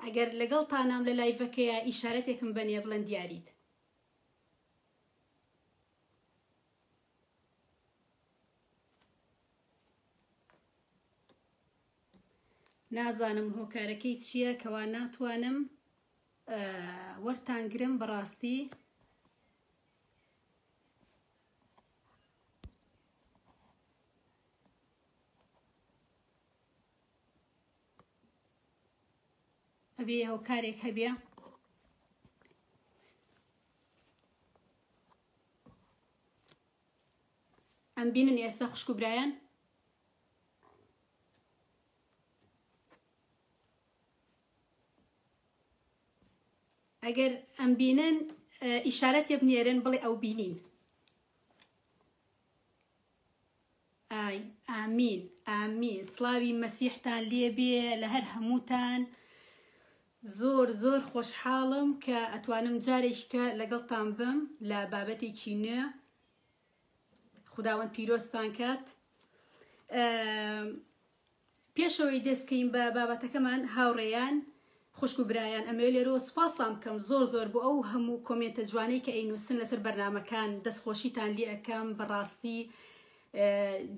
ئەگەر لەگەڵ تانام لە لایڤەکەیە ئیشارەتێکم بەنێ بڵێن دیاریت. نازانم هۆکارەکەی چییە کەوا ناتوانم وەرتانگرم بەڕاستی. ئەبێ هۆکارێک هەبێ. ئەم بینن ئێستا خوشک و برایان؟ ئەگەر ئەم بینن ئیشارەتێ بنێرن بڵێ ئەو بینین. ئای ئامین ئامین. سڵاوی مەسیحتان لێبێ لە هەر هەمووتان. زۆر زۆر خۆشحاڵم کە ئەتوانم جارێککە لەگەڵتان بم لە بابەتێکی نوێ. خوداوەند پیرۆستان کات. پێشەوەی دەستکەین بە بابەتەکەمان هاوڕێیان خوشک و برایان ئەمە لێرەوە سوپاستان بکەم زۆر زۆر بۆ ئەو هەموو کۆمنتە جوانەی کە ئەینووسن لەسەر بەرنامەکان. دەستخۆشیتان لێ ئەەکەم بەڕاستی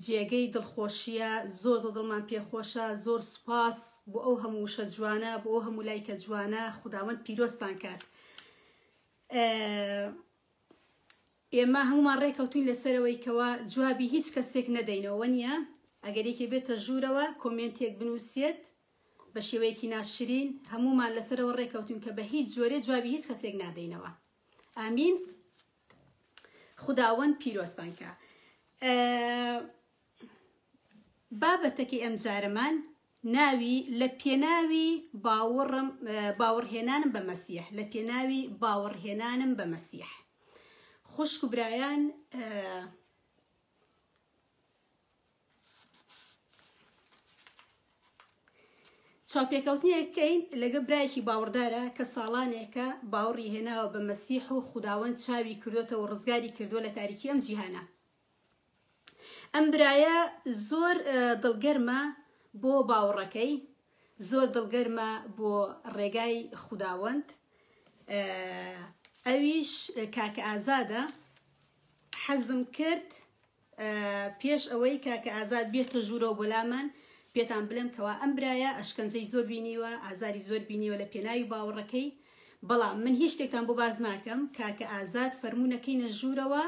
جێگەی دڵخۆشیە. زۆر زۆر دڵمان پێخۆشە. زۆر سوپاس بۆ ئەو هەموو وشە جوانە بۆ ئەو هەموو لایکە جوانە. خوداوەند پیرۆستان کات. ئێمە هەمومان ڕێکەوتوین لەسەرەوەی کەوا جوابی هیچ کەسێک نەدەینەوە نییە. ئەگەرێکی بێتە ژوورەوە کۆمنتێک بنووسێت بە شێوەیەکی ناشرین هەمومان لەسەرەوە ڕێکەوتوین کە بە هیچ جۆرێ جوابی هیچ کەسێک نادەینەوە. ئامین. خوداوەند پیرۆستان کە. بابەتەکەی ئەم جارەمان ناوی لە پێناوی باوەڕهێنانم بە مەسیح. لە پێناوی باوەڕهێنانم بە مەسیح. خوشک و برایان چاوپێکەوتنیەکەین لەگە برایەکی باوەڕدارە کە ساڵانێکە باوەڕی هێناوە بە مەسیح و خوداوەند چاوی کردوێتەوە و ڕزگاری کردووە لە تاریکی ئەم جیهانە. ئەم برایە زۆر دڵگەرمە بۆ باوەڕەکەی. زۆر دڵگەرمە بۆ ڕێگای خوداوەند. ئەویش کاکە ئازادە. حەزم کرد پێش ئەوەی کاکە ئازاد بێتە ژوورەوە بۆلامان پێتان بڵێم کەوا ئەم برایە ئەشکەنجەی زۆر بینیوە ئازاری زۆر بینیوە لە پێناوی باوەڕەکەی. بەڵام من هیچ شتێکتان بۆ باز ناکەم. کاکە ئازاد فەرمونەکەینە ژوورەوە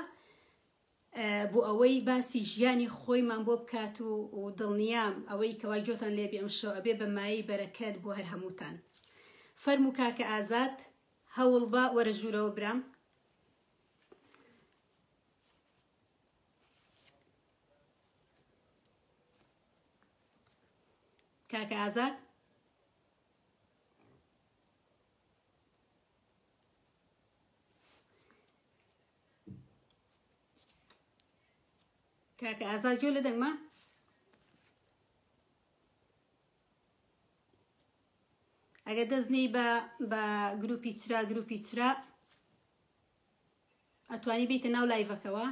بۆ ئەوەی باسی ژیانی خۆیمان بۆ بکات و دڵنیام ئەوەی کەوای جۆتان لێبێ ئەم شەو ئەبێ بە مایی بەرەکەت بۆ هەر هەمووتان. فەرموو کاکە ئازاد هەوڵ بە وەرە ژوورەوە برام. کاکە ئازاد کاکە ئازاد گوێ لە دەنگمە؟ ئەگە دەستنی بە گروپی چرا ئەتوانی بیتە ناو لایڤەکەوە.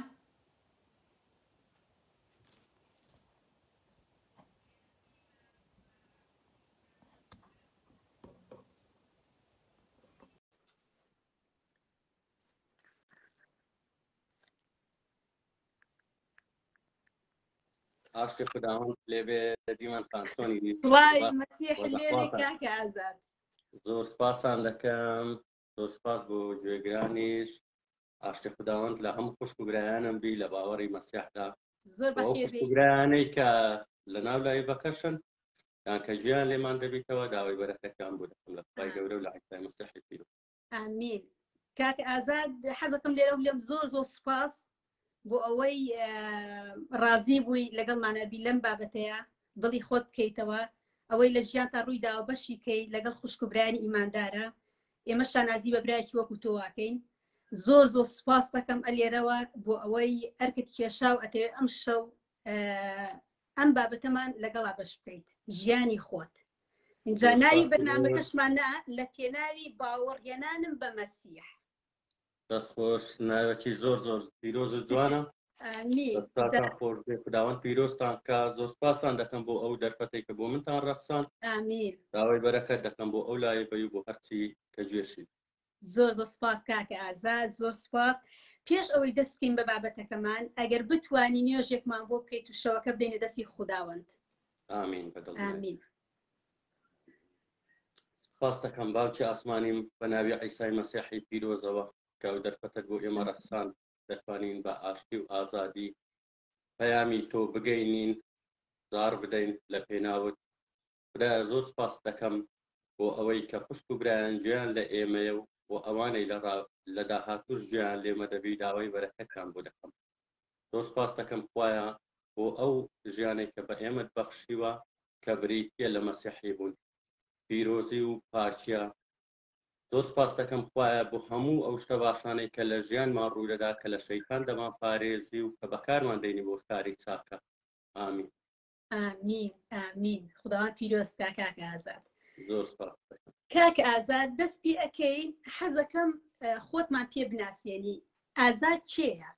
عاشق خوداوند لێبێ دیمان خانسۆنی وای مەسیح لێبێ کاکە ئازاد. زۆر سپاسان دەکەم. زۆر سپاس بۆ گوێگرانیش. عاشق خوداوند لە هەموو خوشک و برایانم بی لە باوەڕی مەسیحدا. زۆر بەخێر بی برایانەی کە لە ناو لایڤەکەشن یان کە گویان لێمان دەبیتەوە داوای بەرەکەتیان بۆ دەکەم لە خودای گەورە و لە عیسای مەسیحی پیرۆ. ئامین. کاکە ئازاد حەزەکەم لێرە بڵێم زۆر زۆر سوپاس بۆ ئەوەی ڕازی بووی لەگەڵمانە بی لەم بابەتەیە دڵی خۆت بکەیتەوە. ئەوەی لە ژیان تا ڕووی داوە بەشی کەی لەگەڵ خوشک و برایانی ئیماندارە. ئێمە شانازی بە برایەکی وەکو تۆ واکەین. زۆر زۆر سوپاس دەکەم ئەلێرەوە بۆ ئەوەی ئەرکت کێشا و ئەتەوێت ئەم شەو ئەم بابەتەمان لەگەڵا بەش بکەیت ژیانی خۆت. اینجا ناوی بەرنامەکەشمانە لە پێناوی باوەڕهێنانم بە مەسیح. دەستخۆش. ناوێکی زۆر زۆر پیرۆز و جوانە. ئامین دەستاتان خۆش بێ، خداوەند پیرۆزتان کە. زۆر سپاستان دەکەم بۆ ئەو دەرفەتێک کە بۆ منتان ڕەخسان. ئامین داوای بەرەکەت دەکەم بۆ ئەو لایە بەی بۆ هەرچی کە گوێشی. زۆر زۆر سپاس کاکە ئازاد، زۆر سپاس. پێش ئەوەی دەست بکەین بە بابەتەکەمان، ئەگەر بتوانی نوێژێکمان بۆ بکەیت و شەوەکە بدەینە دەستی خوداوەند. ئامین بەدڵ. ئامین. سپاس دەکەم باوکی ئاسمانیم بە ناوی عیسای مەسیحی پیرۆزەوە کە ئەو دەرفەتت بۆ ئێمە ڕەخسان، دەتوانین بە ئاشتی و ئازادی پەیامی تۆ بگەینین، زار بدەین لە پێناوت. خدایە زۆر سپاس دەکەم بۆ ئەوەی کە خوشک و برایان گوێیان لە ئێمەیە و بۆ ئەوانەی لە داهاتووش گوێیان لێمە دەبی، داوای بەرەکەتیان بۆ دەکەم. زۆر سپاس دەکەم خوایە بۆ ئەو ژیانێک کە بە ئێمەت بەخشیوە کە بریتیە لە مەسیحی بوون، پیرۆزی و پاچیە. زۆر سپاس دەکەم خوایە بۆ هەموو ئەو شتە باشانەی کە لە ژیانمان ڕوودەدا کە لە شەیتان دەمان پارێزی و کە بەکارمان دەینی بۆ کاری چاکە. ئامین. ئامین ئامین. خداوەند پیرۆزکە کاکە ئازاد. زۆر سپاس دەکەم. کاکە ئازاد دەست پێ ئەەکەی، حەزەکەم خۆتمان پێ بناسیێنی. ئازاد کێیە؟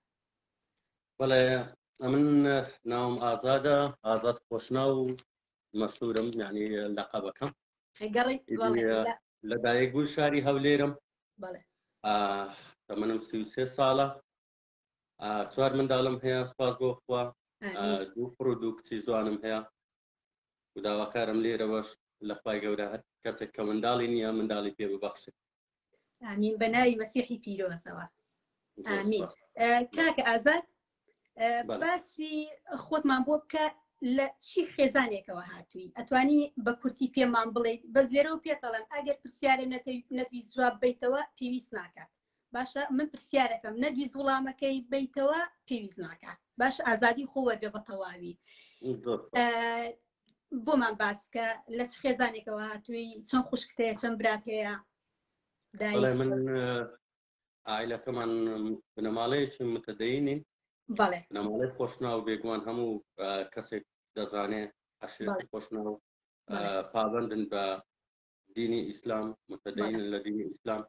بەڵێ من ناوم ئازادە، ئازاد خۆشنا و مەشهورم، یعنی لەقەبەکەم. لە دایک بوو شاری هەولێرم. بەڵێ. تەمەنم 33 ساڵە. 4 منداڵم هەیە، سپاس بۆ خوا. 2 کوڕ و 2 کچی جوانم هەیە و داواکارم لێرەوەش لە خوای گەورە هەر کەسێک کە منداڵی نییە منداڵی پێ ببەخشێت. ئامین بە ناوی مەسیحی پیرۆزەوە. ئامین. کاکە ئازاد باسی خۆتمان بۆ بکە، لە چی خێزانێکەوە هاتووی؟ ئەتوانی بە کورتی پێمان بڵێیت؟ بەس لێرەوە پێتەڵم ئەگەر پرسیارە نەتویست جواب بیتەوە پێویست ناکات. باشە من پرسیارەکەم نەتویست وڵامەکەی بیتەوە پێویست ناکات. باش ئازادی خۆ وەرگە بە تەواوی. بۆمان باسکە لە چ خێزانێکەوە هاتووی، چەند خوشکتەیە، چەند برات هەیە؟ من عائلەکەمان بنەماڵەیەکی متەدەینین. بەڵێ. بنەماڵەی خۆشنا و بێگومان هەموو کەسێک دەزانێت عەشیرەتی خۆشنا و پابەندن بە دینی ئیسلام، متەدەینن لە دینی ئیسلام.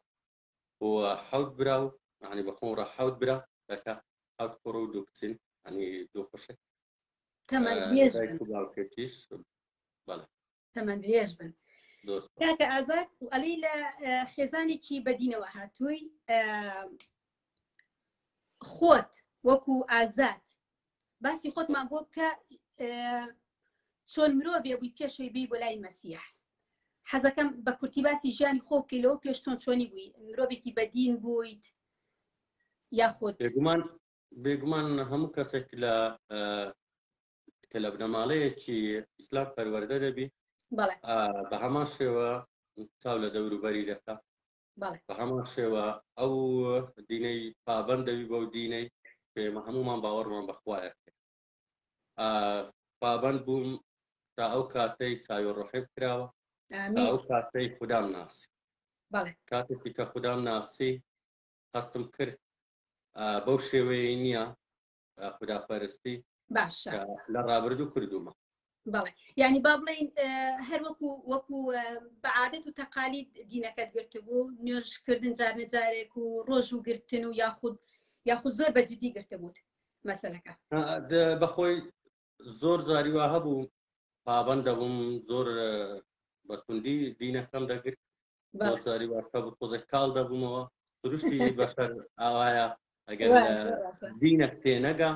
و 7 برا و یعنی بەخۆم ڕە 7 برا دەکە، 7 کوڕ و 2 کچین، یعنی 2 خوشک. تەمەندێژ بن. بەڵێ. تەمەندێژ بن. کاکە ئازاد ئەلەی لە خێزانێکی بەدینەوە هاتووی، خۆت وەکو ئازاد باسی خۆتمان بۆ بکە، چۆن مرۆڤێ بووی پێشەوەی بی بۆ لای مەسیح. حەزەکەم بە کورتی باسی ژیانی خۆ بکەیلەوە، پێش چۆنی بووی؟ مرۆڤێکی بەدین بوویت یاخۆت؟ بێگومان هەموو کەسێک کە لە بنەماڵەیەکی ئیسلام پەروەردە دەبی، بە هەمان شێوە چاو لە دەوروبەری دەکات، بە هەمان شێوە ئەو دینەی پابەند دەبی بەو دینەی پێمە هەمومان باوەڕمان بەخوایە. پابەند بووم تا ئەو کاتەی ساوی ڕۆحی بکراوە، تا ئەو کاتەی خودام ناسی. کاتێکی کە خودام ناسی هەستم کرد بەو شێوەیە نییە خوداپەرستی باشە لە ڕابردوو کردومە. بەڵێ، یعنی با بڵێن هەر وەکو بەعادەت و تەقالید دینەکەت گرتبوو، نوێژکردن جارنەجارێک و ڕۆژ و گرتن و یاخود زۆر بەجددی گرتبووت مەسەلەکە؟ بەخۆی زۆر زاری وا هەبوو پابەند دەبووم، زۆر بەتوندی دینەکەم دەگرت، زۆر زاری واتە بوو تۆزێک کاڵ دەبوومەوە. دروشتی بەشەر ئاوایە ئەگەر دینەک تێنەگا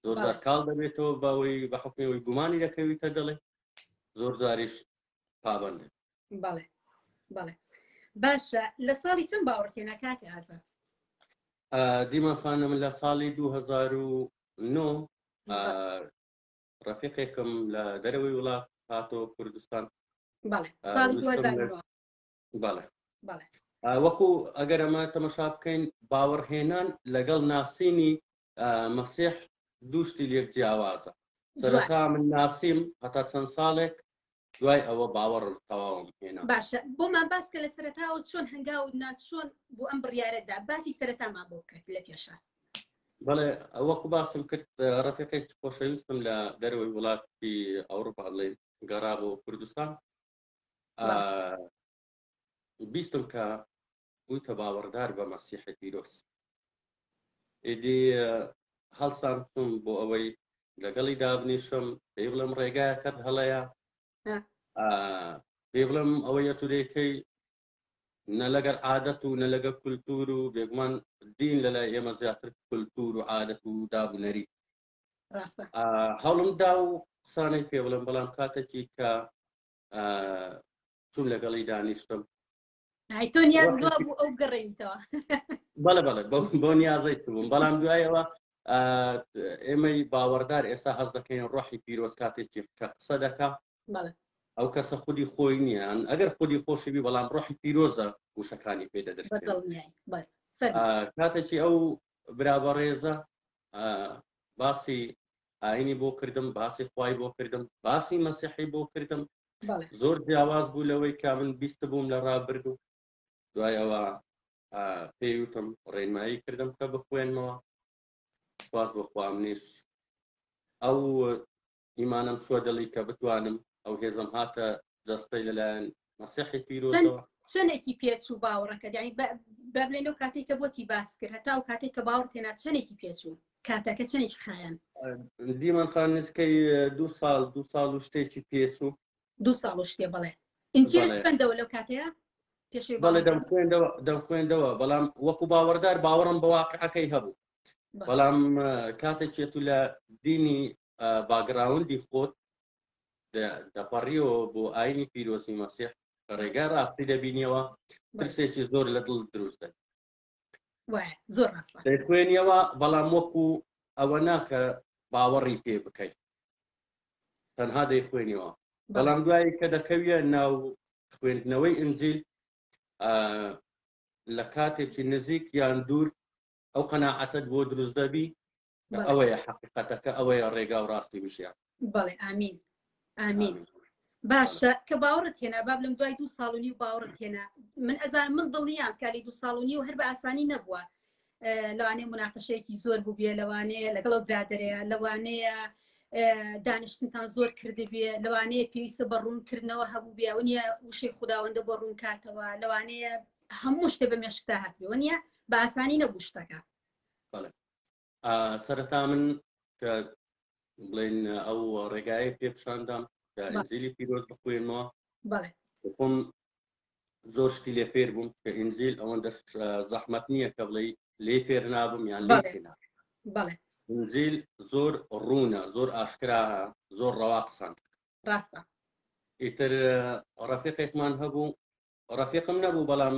زۆر زار کاڵ دەبێتەوە بەوەی بە حکمەوەی گومانی دەکەویتە دڵێ، زۆر زاریش پابەندە. بەڵێ بەڵێ. باشە، لە ساڵی چەند باوەڕتێنە کاکە ئازاد؟ دیمە خانم لە ساڵی 2009 ڕەفیقێکم لە دەرەوەی وڵات هاتۆ کوردستان. بەڵێ، ساڵی 2009. بەڵێ بەڵێ. وەکو ئەگەر ئەمە تەمەشا بکەین باوەڕهێنان لەگەڵ ناسینی مەسیح دووشتی لێک جیاوازە. سەرەتا من ناسیم هەتا چەند ساڵێک، دوای ئەوە باوەڕ تەواوم هێنا. باشە، بۆمان باسکە لە سەرەتاوە چۆن هەنگاوت چۆن بۆ ئەم بڕیارەتدا باسی سەرەتامان بۆ بکرد لە پێشە. بەڵێ، وەکو باسم کرد ڕەفیقێک خۆشەویستم لە دەرەوەی وڵاتی ئەوروپا بڵێن گەڕا بۆ کوردستان. بیستم کە بوویتە باوەڕدار بە مەسیحی پیرۆز. ئیدی هەڵسان بچوم بۆ ئەوەی لەگەڵی دابنیشم پێی بڵێم ڕێگایەکەت هەڵەیە پێی بڵێم ئەوەیە تورێکەی نە لەگەر عادەت و نە لەگە کولتور و بێگومان دین لەلای ئێمە زیاتر کولتور و عادەت و دابنەری هەوڵم دا و قسانەی پێ بڵێم بەڵام کاتێکی کە چوم لەگەڵی دانیشتم تۆ نیاز بوو ئەو گەڕێنیتەوە بەڵێ بەڵێ بۆ نیازەی بووم بەڵام دوایەوە ئێمەی باوەڕدار ئێستا هەز دەکەین ڕۆحی پیرۆز کاتێکی کە قسە دەکا ئەو کەسە خودی خۆی نییان ئەگەر خودی خۆشیبی بەڵام ڕۆحی پیرۆزە وشەکانی پێ دەدرێت کاتێکی ئەو برابە ڕێزە باسی ئاینی بۆ کردم باسی خوای بۆ کردم باسی مەسیحی بۆ کردم زۆر جیاواز بوو لەوەی کا من بیست بووم لە ڕابرد و دوایەوە پێیوتم ڕێنمایی کردم کە بخوێنمەوە سپاس بۆخوا منیش ئەو ئیمانم چووە دڵی کە بتوانم ئەو هێزم هاتە جەستەی لەلایەن مەسیحی پیرۆزەوە چەندێکی پێچوو باوەڕەکەت یعنی با بڵێنەوە کاتێک کە بۆتی باس کرد هەتا و کاتێک کە باوەڕ تێنا چەندێکی پێچوو کاتەکە چەندێکی خایەن دیمەن خان نزکەی 2 ساڵ و شتێکی پێچوو 2 ساڵ و شتێ بڵێ ئینجیل خوێندەوە لەو کاتەیە بەڵێ دەمخوێندەوە بەڵام وەکو باوەڕدار باوەڕم بە واقعەکەی هەبوو بەڵام کاتێکێت و لە دینی باگراوندی خۆت دەپەڕیەوە بۆ ئاینی پیرۆزی مەسیح ڕێگا ڕاستی دەبینیەوە ترسێکی زۆر لە دڵ دروست زۆر دەخوێنیەوە بەڵام وەکو ئەوە ناکە باوەڕی پێ بکەیت تەنها دەیخوێنیەوە بەڵام دوایی کە دەکەویە ناو خوێندنەوەی ئینجیل لە کاتێکی نزیک یان دوور ئەو قەناعەتت بۆ دروست دەبی ئەوەیە حەقیقەتەکە ئەوەیە ڕێگا و ڕاستی بژیان بەڵێ ئامین ئامین باشە کە باوەڕت هێنا با بڵم دوای 2 ساڵ و نیو باوەڕت هێنا من ئەزانم من دڵنیام کالی 2 ساڵ و نیو هەر بە ئاسانی نەبووە لەوانەیە مناقەشەیەکی زۆر بوو بێ لەوانەیە لەگەڵ ئەو برادەرەیە لەوانەیە دانیشتنتان زۆر کردی بێ لەوانەیە پێویستە بە ڕوونکردنەوە هەبوو بێ و نییە وشەی خودداوەندە بۆ ڕوون کاتەوە لەوانەیە هەموو شتێ بە مێشکتا هاتبێ نییە بە ئاسانی نەبوو شتەکە سەرەتا من کە بڵێن ئەو ڕێگایە پێپشاندام کە ئینجیلی پیرۆز بخوێنمەوە خۆم زۆر شتی لێ فێر بووم کە ئینجیل ئەوەندە زەحمەت نییە کە بڵێ لێ فێر نابم یان لێ ئینجیل زۆر ڕوونە زۆر ئاشکرا زۆر ڕەوا قسان ڕاستە ئیتر ڕەفیقێکمان هەبوو ڕەفیقم نەبوو بەڵام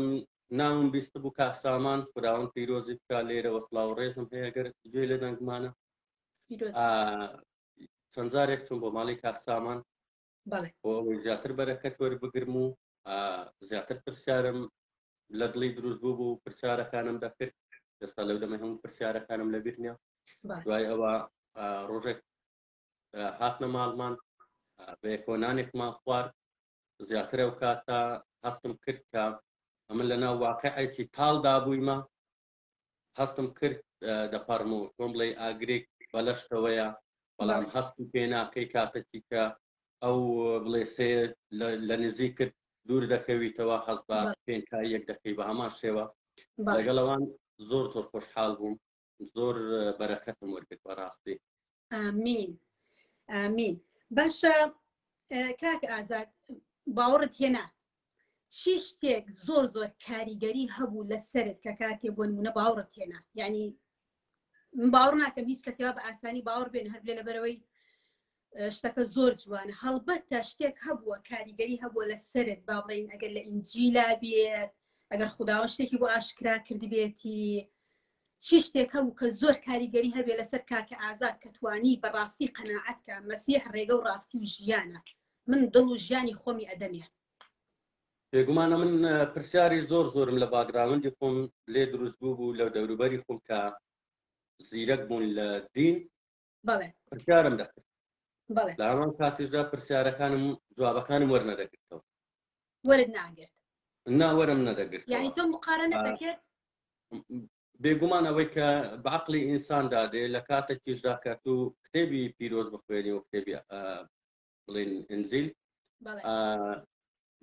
ناوم بیست بوو کاک سامان خداوەند پیرۆزی بکا لێرە وەسڵاو و ڕێزم هەیە گەر گوێ لە دەنگمانە چەند جارێک چوم بۆ ماڵی کاک سامان بۆ ئەوەی زیاتر بەرەکەت وەربگرم و زیاتر پرسیارم لە دڵی دروست بوو بوو پرسیارەکانم دەکرد ئێستا لەو دەمە هەموو پرسیارەکانم لەبیر نییە دوای ئەوە ڕۆژێک هاتنە ماڵمان بە کۆنانێکمان خوارد زیاتر ئەو کاتە هەستم کرد کە ئەمن لەناو واقعێکی تاڵدا بوویمە هەستم کرد دەپەڕم و تۆم بڵێ ئاگرێک بەلەشتەوەیە بەڵام هەستی پێ ناکەی کاتێکی کە ئەو بڵێ سێ لە نزیکت دوور دەکەویتەوە هەست بە پێنجکاری یەک دەکەی بە هەمان شێوە لەگەڵەوان زۆر زۆر خۆشحاڵ بووم زۆر بەرەکەتم وەرگرت بەڕاستی ئامین ئامین باشە کاک ئازاد باوەڕت هێنا چی شتێک زۆر زۆر کاریگەری هەبوو لەسەرت کە کاتێ بۆ نمونە باوەڕت هێنا یعنی من باوەڕ ناکەم هیچ کەسێوا بە ئاسانی باوەڕ بێن هەر بلێ لەبەرەوەی شتەکە زۆر جوانە هەڵبەتە شتێک هەبووە کاریگەری هەبووە لەسەرت با بڵێن ئەگەر لە ئینجیلا بێت ئەگەر خودداوە شتێکی بۆ ئاشکرا کرد بێتی چی شتێک هەبوو کە زۆر کاریگەری هەبێ لەسەر کاکە ئازاد کە توانی بەڕاستی قەناعەتکە مەسیح ڕێگە و ڕاستی و ژیانە من دڵ و ژیانی خۆمی ئەدەمێ بێگومانە من پرسیاری زۆرم لە باگراوندی خۆم لێ دروست بوو لەو دەوروبەری خۆم کە زیرەک بوون لە دین پرسیارم دەکرد لە هەمان کاتیشدا پرسیارەکانم جوابەکانم وەرنەدەگرتەوە وەرت ناگرت ناوەرم نەدەگرت یعنی تۆ مقارنە دەکرد بێگومان ئەوەی کە بەعقلی ئینساندا دێ لە کاتێکیشدا کە تو کتێبی پیرۆز بخوێنی و کتێبی بڵێن ئینجیل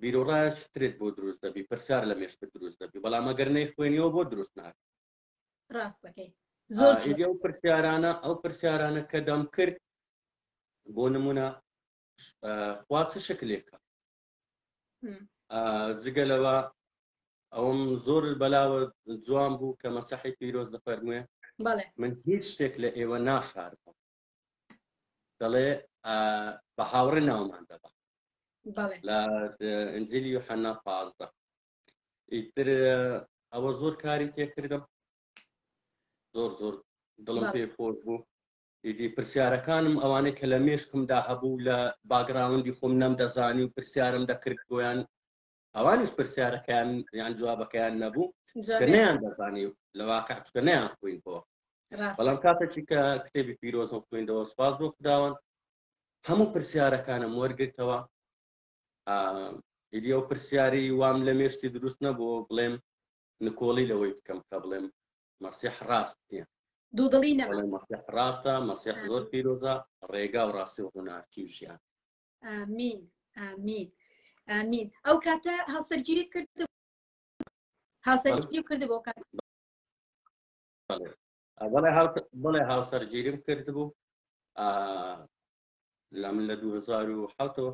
بیرۆڕایش ترێت بۆ دروست دەبی پرسیار لە مێشت دروست دەبی بەڵام ئەگەر نەیخوێنیەوە بۆ دروست ناکە ڕاست بەکەی زۆر ئیدی ئەو پرسیارانە کە دەم کرد بۆ نمونە خوا چ شکلێکە جگەلەوە ئەوم زۆر بەلاوە جوان بوو کە مەسیحی پیرۆز دەفەرموێ من هیچ شتێک لە ئێوە ناشارم دەڵێ بە هاوڕێ ناومان دەبا لە ئنجیلی یوحەنا 15 ئیتر ئەوە زۆر کاری تێکردم زۆر دڵم پێ خۆش بوو ئیدی پرسیارەکانم ئەوانەی کە لە مێشکمدا هەبوو لە باگراوندی خۆم نەمدەزانی و پرسیارم دەکرد بۆیان ئەوانیش پرسیارەکەیان یان جوابەکەیان نەبوو کە نەیان دەزانی لە واقع چکە نەیان خوێندبەوە بەڵام کاتێکی کە کتێبی پیرۆزم خوێندەوە سپاس بۆ خوداوەند هەموو پرسیارەکانم وەرگرتەوە ئیدی ئەو پرسیاری وام لە مێشتی دروست نەبوو بڵێم نکۆڵی لەوەی بکەم کە بڵێم مەسیح ڕاست نییە دوودڵی نەبێ مەسیح ڕاستە مەسیح زۆر پیرۆزە ڕێگا و ڕاستی و ڕووناچی و ژیان ئامین ئامین ئامین ئەو کاتە هاوسەرگیریت کرد هاوسەرگیری کرد بۆ کات بەڵێ هاوسەرگیریم کرد بوو لە من لە 2007ەوە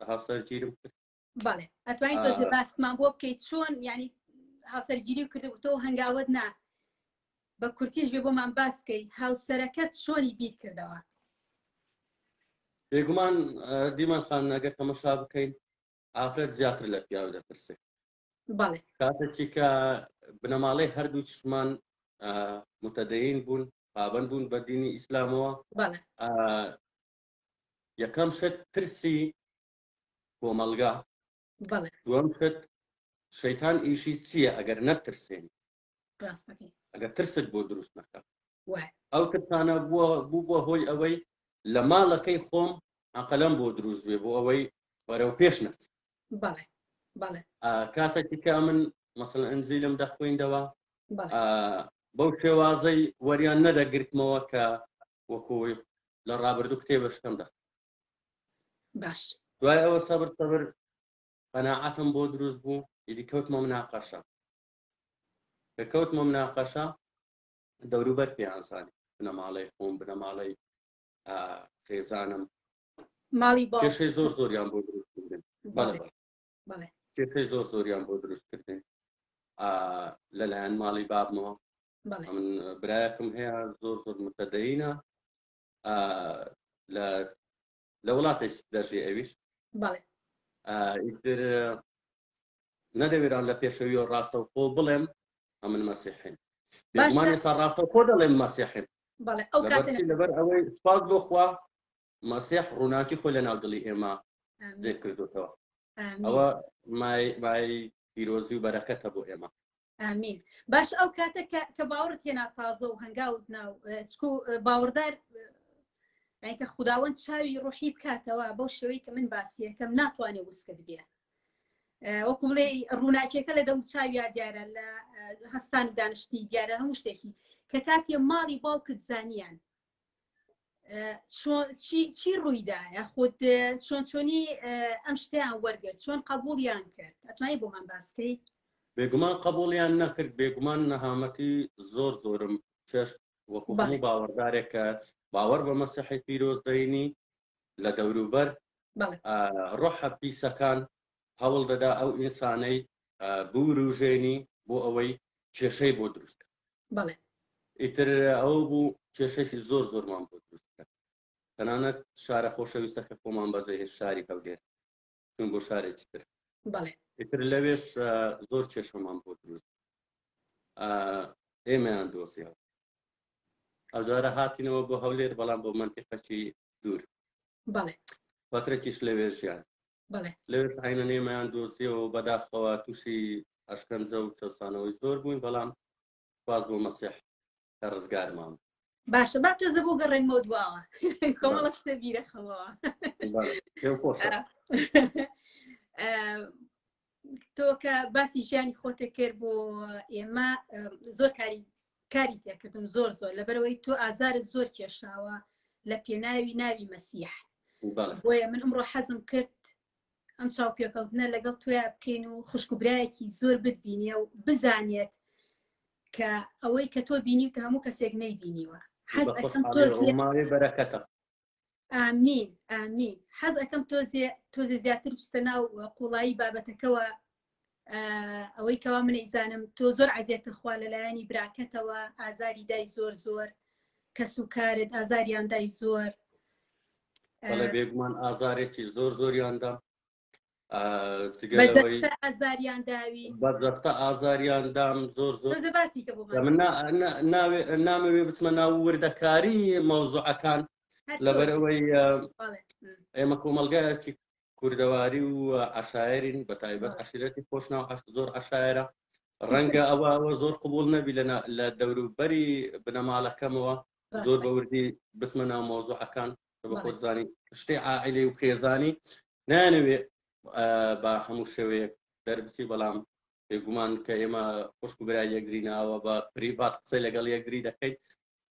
هاوسەرگیرم کرد بەڵێ ئەتوانیت تۆزێ باسمان بۆ بکەیت چۆن ینی هاوسەرگیری کردبوو هەنگاوت نا بە کورتیش بێ بۆمان باسکەی هاوسەرەکەت چۆنی بیت کردەوە بێگومان دیمان خان ئەگەر تەمەشا بکەین ئافرەت زیاتر لە پیاو دەپرسێت بەڵێ کاتێکی کە بنەماڵەی هەردوو چشمان متەدەین بوون پابەند بوون بە دینی ئیسلامەوە یەکەم شت ترسی کۆمەلگا دووەم شت شەیتان ئیشی چییە ئەگەر نەترسێن ئەگەر ترست بۆ دروست نەکات ئەو ترسانە بوو بۆ هۆی ئەوەی لە ماڵەکەی خۆم عەقەلەم بۆ دروست بێ بۆ ئەوەی بەرەو پێش نەچ کاتێکی کە من مەسەڵەن ئەنجیلم دەخوێندەوە بەو شێوازەی وەریان نەدەگرتمەوە کە وەکوی لە ڕابردوو کتێبە شتم دەخ باش دوای ئەوە سەبر قەناعەتم بۆ دروست بوو ئیدی کەوتمە مناقەشە کە کەوتمە مناقەشە دەوروبەر پێیانزانی بنەماڵەی خۆم بنەماڵەی خێزانم کێشەی زۆریان بۆ دروست کردن کێشەی زۆریان بۆ دروست کردن لەلایەن ماڵی بابمەوە من برایەکم هەیە زۆر متەدەینە لە وڵاتێک دەژێ ئەویش ئیتر نەدەوێران لە پێشەویەوە ڕاستە و خۆ بڵێم ئەمن مەسیحین بێگومان ئێستا ڕاستە و خۆ دەڵێم مەسیحین لەبەر ئەوەی سپاس بۆ خوا مەسیح ڕووناچی خۆی لە ناودڵی ئێمە جێ کردوتەوە ئەوە مای پیرۆزی و بەرەکەتە بۆ ئێمە ئامین باش ئەو کاتە کە باوەڕت هێنا تازە و هەنگاوت ناو چکو باوەڕدار کە خوداوەند چاوی ڕۆحی بکاتەوە بەو شێوەی کە من باسیەکەم ناتوانێت وسکت بێ وەکو بڵێ ڕووناکیەکە لە دەم چاویا دیارە لە هەستان دانیشتی دیارە هەموو شتێکی کە کاتێ ماڵی باوکت زانیان چی ڕوویدایە خۆت چۆنی ئەم شتیان وەرگرت چۆن قبوڵیان کرد ئەتوانی بۆمان باسکەی بێگومان قبوڵیان نەکرد بێگومان نەهامەتی زۆرم چێش وەکو هەموو باوەڕدارێکە باوەڕ بە مەسیحی پیرۆز دەینی لە دەوروبەر ڕۆحە پیسەکان هەوڵ دەدا ئەو ئینسانەی بوروژێنی بۆ ئەوەی کێشەی بۆ دروستکە ئیتر ئەو بوو کێشەی زۆرمان بۆ دروستکە تەنانەت شارە خۆشەویستەکە خۆمان بەزەی شاری هەولێر چون بۆ شارێکی تر ئیتر لەوێش زۆر کێشەمان بۆ دروست ئێمەیان دۆزیەوە ئەوجارە هاتینەوە بۆ هەولێر بەڵام بۆ منتیقەکی دوور فترێکیش لەوێ ژیان لەوێش عینە نێمەیان دۆزیەوە و بەداخەوە تووشی ئەشکەنجە و چەسانەوەی زۆر بووین بەڵام سپاس بۆ مەسیح کە ڕزگارمان باشە با تۆزە بۆ گەڕێنمەوە دواوە کۆمەڵە شتە بیرەخەمەوە تۆ کە باسی ژیانی خۆتە کرد بۆ ئێمە زۆر کاری تێکردم زۆر لەبەرەوەی تۆ ئازارت زۆر کێشاوە لە پێناوی ناوی مەسیح بۆیە من ئەمڕۆ حەزم کرد ئەم چاوپێکەوتنە لەگەڵ تۆیا بکەین و خوشکوبرایەکی زۆر بتبینێ و بزانێت کە ئەوەی کە تۆ بینیوتە هەموو کەسێک نەیبینیوە حەز بەخۆش ئەەکەم حاڵی ڕۆماوی بەرەکەتە. ئامین ئامین حەز ئەەکەم تۆزێ زیاتر بستە ناو قوڵایی بابەتەکەەوە ئەوەی کەوا من ئیزانم تۆ زۆر عزیێتە خوا لەلایەنی براکەتەوە ئازاری دای زۆر زۆر کەس و کارت ئازاریان دای زۆر بەڵێ بێگومان ئازارێکی زۆر زۆریاندا بەجەستە ئازاریان داوی بەدەستە ئازاریاندام زۆر زۆر باسی کە بۆ من نامەوێ بچمە ناو وردەکاری مەوزوعەکان لەبەرەوەی ئێمە کۆمەلگایەکی کوردەواری و عەشایەرین بە تایبەت عەشیرەتی خۆشناو زۆر عەشایەرە ڕەنگە ئەوە زۆر قبوڵ نەبی لە دەوروبەری بنەماڵەکەمەوە زۆر بە وردی بچمە ناو مەوزوعەکان بە خۆت زانی شتێ عائیلەی و خێزانی نانەوێ بە هەموو شێوەیەک دەربچی بەڵام بێگومان کە ئێمە خوشک و برای یەکگریناوە بە پریڤات قسەی لەگەڵ یەکگری دەکەین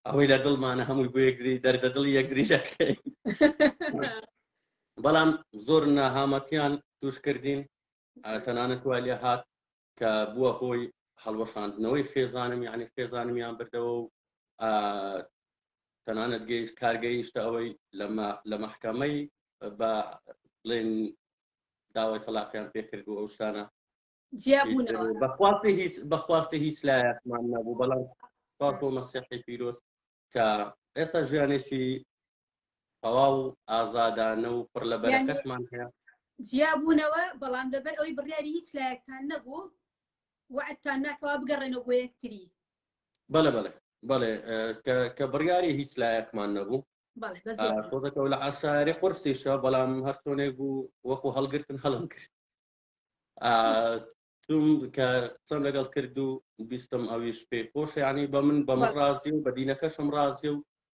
ئەوەی لە دڵمانە هەمووی بۆ یەکگری دەردە دڵی یەکگری دەکەین بەڵام زۆر ناهامەتیان توش کردین تەنانەت وای لێ هات کە بووە هۆی هەڵوەشاندنەوەی خێزانم یعنی خێزانمیان بردەوە و تەنانەت کارگەیشتە ئەوەی لە مەحکەمەی بە بڵێن داوای تەلاقیان پێکرد و ئەو شتانە بەخواستی هیچ لایەکمان نەبوو بەڵام پاک و مەسیحی پیرۆز کە ئێستا ژیانێکی تەواو ئازادانە و پڕ لە بەرەکەتمان هەیە جیابوونەوە بەڵام لەبەر ئەوەی بڕیاری هیچ لایەکتان نەبوو وعدتان ناکەوە بگەڕێنەوە بۆ یەکتری بەڵێ بەڵێ بەڵێ کە بڕیاری هیچ لایەکمان نەبوو خۆزەکەەوە لە عەشایەری قورسیشە بەڵام هەر چۆنێک بوو وەکو هەڵگرتن هەڵم کرد چوم کە قسەم لەگەڵ کرد و بیستم ئەویش پێی خۆش یعنی بە من ڕازی و بە دینەکەشم ڕازی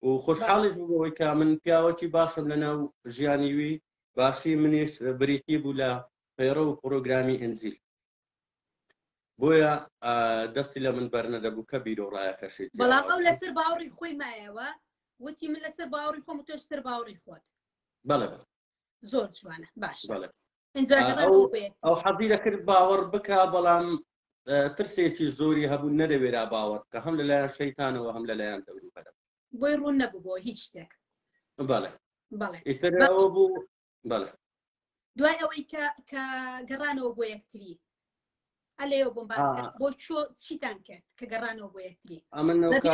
و خۆشحاڵیش بووەوەی کە من پیاوەکی باشم لەناو ژیانیوی باشی منیش بریتی بوو لە پەیڕە و پرۆگرامی ئەنجیل بۆیە دەستی لە من بەرنەدەبوو کە بیرۆ ڕایەکەشێت بەڵام ئەو لەسەر باوەڕی خۆی مایەوە وتی من لەسەر باوەڕی خۆم و تۆشتر باوەڕی خۆت بەڵێ زۆر جوانە باش ئەو حەزی دەکرد باوەڕ بکە بەڵام ترسێکی زۆری هەبوو نەدەوێرا باوەڕ کە هەم لەلایەن شەیتانەوە هەم لەلایەن دەوروبەرە بۆی ڕوون نەبوو بۆ هیچ شتێک بەڵێ بەڵێ بوو بەڵێ دوای ئەوەی کە گەڕانەوە بۆ یەکتری ئەلێەوە بۆم باس بۆ چیتان کرد کە گەڕانەوە بۆ یەکتری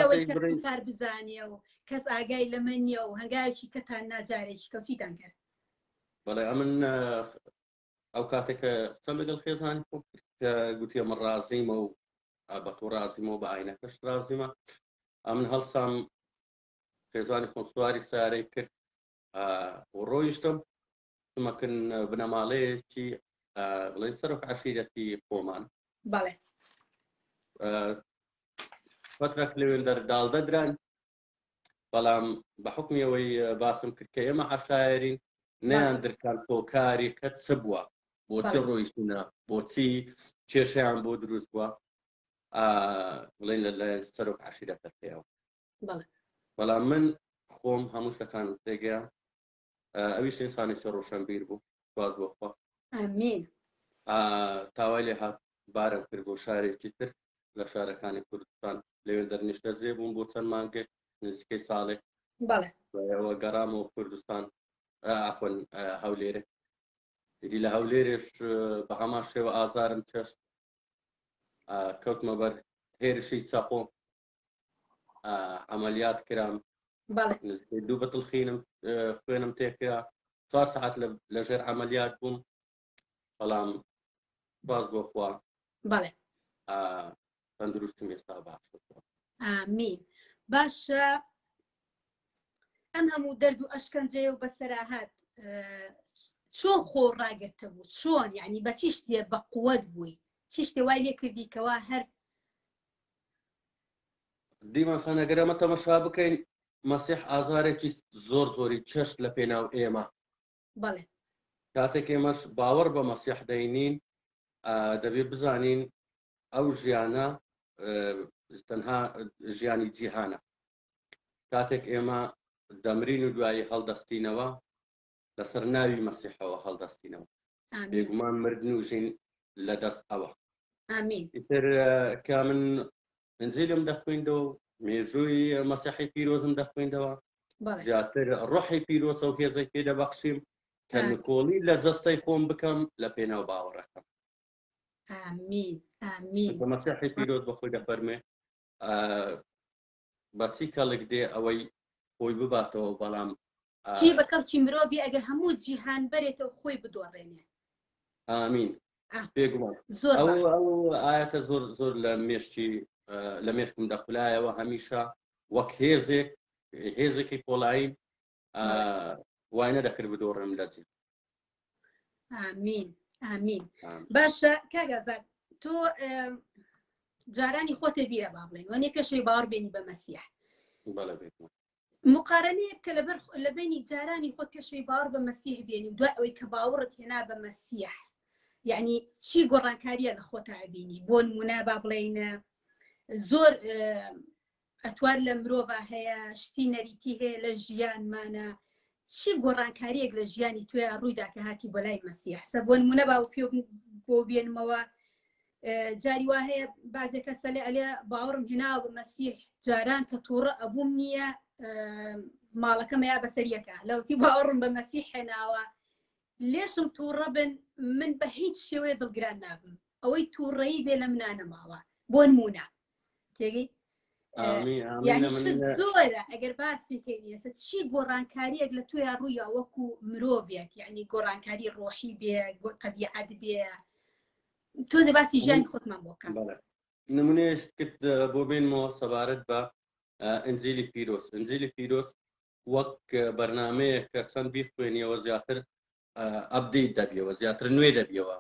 ئەوەی کار بزانیە و کەس ئاگای لەمە نییە و هەنگاوێکی کەتان ناجارێکی کەوچیتان کرد بەڵێ ئەمن ئەو کاتێکە قسەم لەگەڵ خێزانی خۆ کە گوتی ئەمە ڕازیمە و بە تۆ ڕازیمەوە بە ئاینەکەش ڕازیمە ئەمن هەڵسام خێزانی خۆم سواری سارەی کرد و ڕۆیشتم چمەکن بنەماڵەیەکی بڵێن سەرۆک عەشیرەتی خۆمان بەڵێ فترەك لەوێن دەرداڵ دەدران بەڵام بە حکمی ئەوەی باسم کرد کە ئێمە عەشایەرین نەیان درکان تۆکاری کەت چ بووە بۆچی ڕۆیشتونە بۆچی کێشەیان بۆ دروست بووە بڵێن لەلایەن سەرۆک عەشیرەتە پێیەوە بەڵام من خۆم هەموو شتەکان تێگەیان ئەویش ئینسانێکی ڕۆشنبیر بوو سواز بۆ خوا ئامین تاوای لێ هات بارم کرد بۆ شارێکی تر لە شارەکانی کوردستان لەوێ دەرنیشتە جێ بووم بۆ چەند مانگێک نزیکەی ساڵێک ئەوە گەڕامەوە کوردستان عەفوەن هەولێرە ئیدی لە هەولێرێش بە هەمان شێوە ئازارم چەشت کەوتمە بەر هێرشی چەقۆ عەمەلیات کرام نزیکەی 2 بەتڵخینم خوێنم تێکرا 4 سەعات لەژێر عەمەلیات بووم بەڵام باز بۆ خوا تەندروستم ئێستا باش ئامین باشە ئەم هەموو دەرد و ئەشکەنجەیە و بەسەراهات چۆن خۆ ڕاگرتە بوو چۆن یعنی بە چی شتێ بە قووەت بووی چی شتێ وای لێ کردی کەوا هەر دیمان خانەگەرەمە تەمەشا بکەین مەسیح ئازارێکی زۆر زۆری چەشت لە پێناو ئێمە بەڵێ کاتێک ئێمەش باوەڕ بە مەسیح دەینین دەبێت بزانین ئەو ژیانە تەنها ژیانی جیهانە کاتێک ئێمە دەمرین و دوایی هەڵدەستینەوە لەسەر ناوی مەسیحەوە هەڵدەستینەوە بێگومان مردن و ژین لە دەست ئەوە ئیتر کە من ئەنجیلم دەخوێندەوە مێژووی مەسیحی پیرۆزم دەخوێندەوە زیاتر ڕۆحی پیرۆزە و هێزەی پێ دەبەخشیم کە نکۆڵی لە جەستەی خۆم بکەم لە پێناو باوەڕەکەم. ئامین ئامین. مەسیحی پیرۆز بەخۆی دەفەرمێ بەچی کەڵک دێ ئەوەی خۆی بباتەوە بەڵام چی بە کەڵکی مرۆڤی ئەگەر هەموو جیهان بەرێتەوە خۆی بدۆڕێنێ. ئامین. پێگومان ئەو ئاەتە زۆر زۆر لە مێشکم دەخولایەوە هەمیشە وەک هێزێکی پۆڵایی وای نەدەکرد بدۆڕم لە جێ. ئامین ئامین. باشە کاگازات تۆ جارانی خۆتە بیرە با بڵێن وەنێ پێشەوەی باوەڕ بێنی بە مەسیح مقارنەیە بکە لە بینی جارانی خۆت پێشەوەی باوەڕ بە مەسیح بێنی و دوای ئەوەی کە باوەڕت هێنا بە مەسیح یعنی چی گۆڕانکاریە لە خۆت ئابینی؟ بۆ نمونە با بڵێنە زۆر ئەتوار لە مرۆڤ هەیە شتی نەریتی هەیە لە ژیانمانە چی گۆڕانکاریەک لە ژیانی توێ ڕوویدا کە هاتی بۆ لای مەسیح سە بۆ نمونە باو پێ بۆ بێنمەوە جاری وا هەیە بازێک کەسە لێ ئەلێ باوەڕم هێناوە بە مەسیح جاران کە تووڕە ئەبووم نییە ماڵەکەم یا بەسەریەکە لەوتی باوەڕم بە مەسیح هێناوە لێشم تووڕە بن من بە هیچ شێوەیە دڵگران نابم ئەوەی تووڕەیی بێ لە منانە ماوە بۆ نمونە تێگەی یعنی زۆرە ئەگەر باسی کەینیەسە چی گۆڕانکاریەک لە توێ ڕوویە وەکو مرۆڤێک یعنی گۆڕانکاری ڕۆحی بێ طەبیعەت بێ تۆ دە باسی ژیانی خۆتمان بۆ بکەم. نمونەیەش کرد بۆ بێنمەوە سەبارەت بە ئەنجیلی پیرۆز. ئەنجیلی پیرۆز وەک بەرنامەیە کە چەند بیخوێنیەوە زیاتر ئەپدەیت دەبیەوە زیاتر نوێ دەبیەوە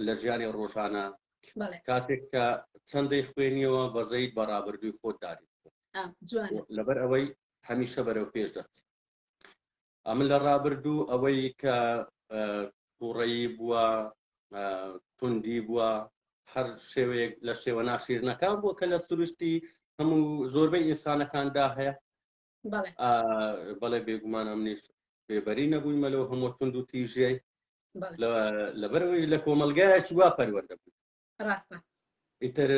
لە ژیانی ڕۆژانە کاتێک کە چەندەی خوێنیەوە بەزەیت بەڕابردووی خۆت داری لەبەر ئەوەی هەمیشە بەرەو پێش دەست. ئەمن لە ڕابردوو ئەوەی کە تووڕەیی بووە توندی بووە هەر شێوەیەک لە شێوە ناشیرنەکان بووە کە لە سروشتی هەموو زۆربەی ئینسانەکاندا هەیە بەڵێ بێگومان ئەمنیش بێبەری نەبوویمە لەو هەموو تند و تیژەی لەبەرەوەی لە کۆمەلگایەکی وا پەروەردە بوو ڕاستە ئیتر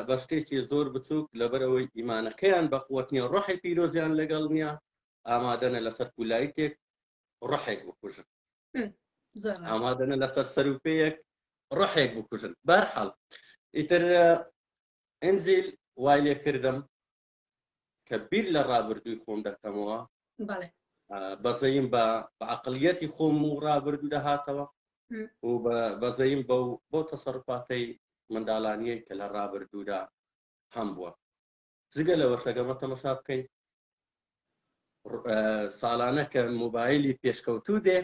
بە شتێکی زۆر بچووک لەبەرەوەی ئیمانەکەیان بە قووەتنیە ڕۆحی پیرۆزیان لەگەڵ نییە ئامادەنە لەسەر کولایتێک ڕۆحێک بکوژن ئامادەنە لەسەر سەروپەیەک ڕۆحێک بکوژن بەرحاڵ ئیتر ئەنجیل وای لێ کردم کە بیر لە ڕابردووی خۆم دەکەمەوە بەزەیم بە عەقڵیەتی خۆم و ڕابردوو دەهاتەوە و بەزەیم بۆ تەسەڕوفاتەی منداڵانیەی کە لە ڕابردوودا هەم بووە جگە لەوە شەگەمە تەمەشا بکەین ساڵانە کە مۆبایلی پێشکەوتوو دێ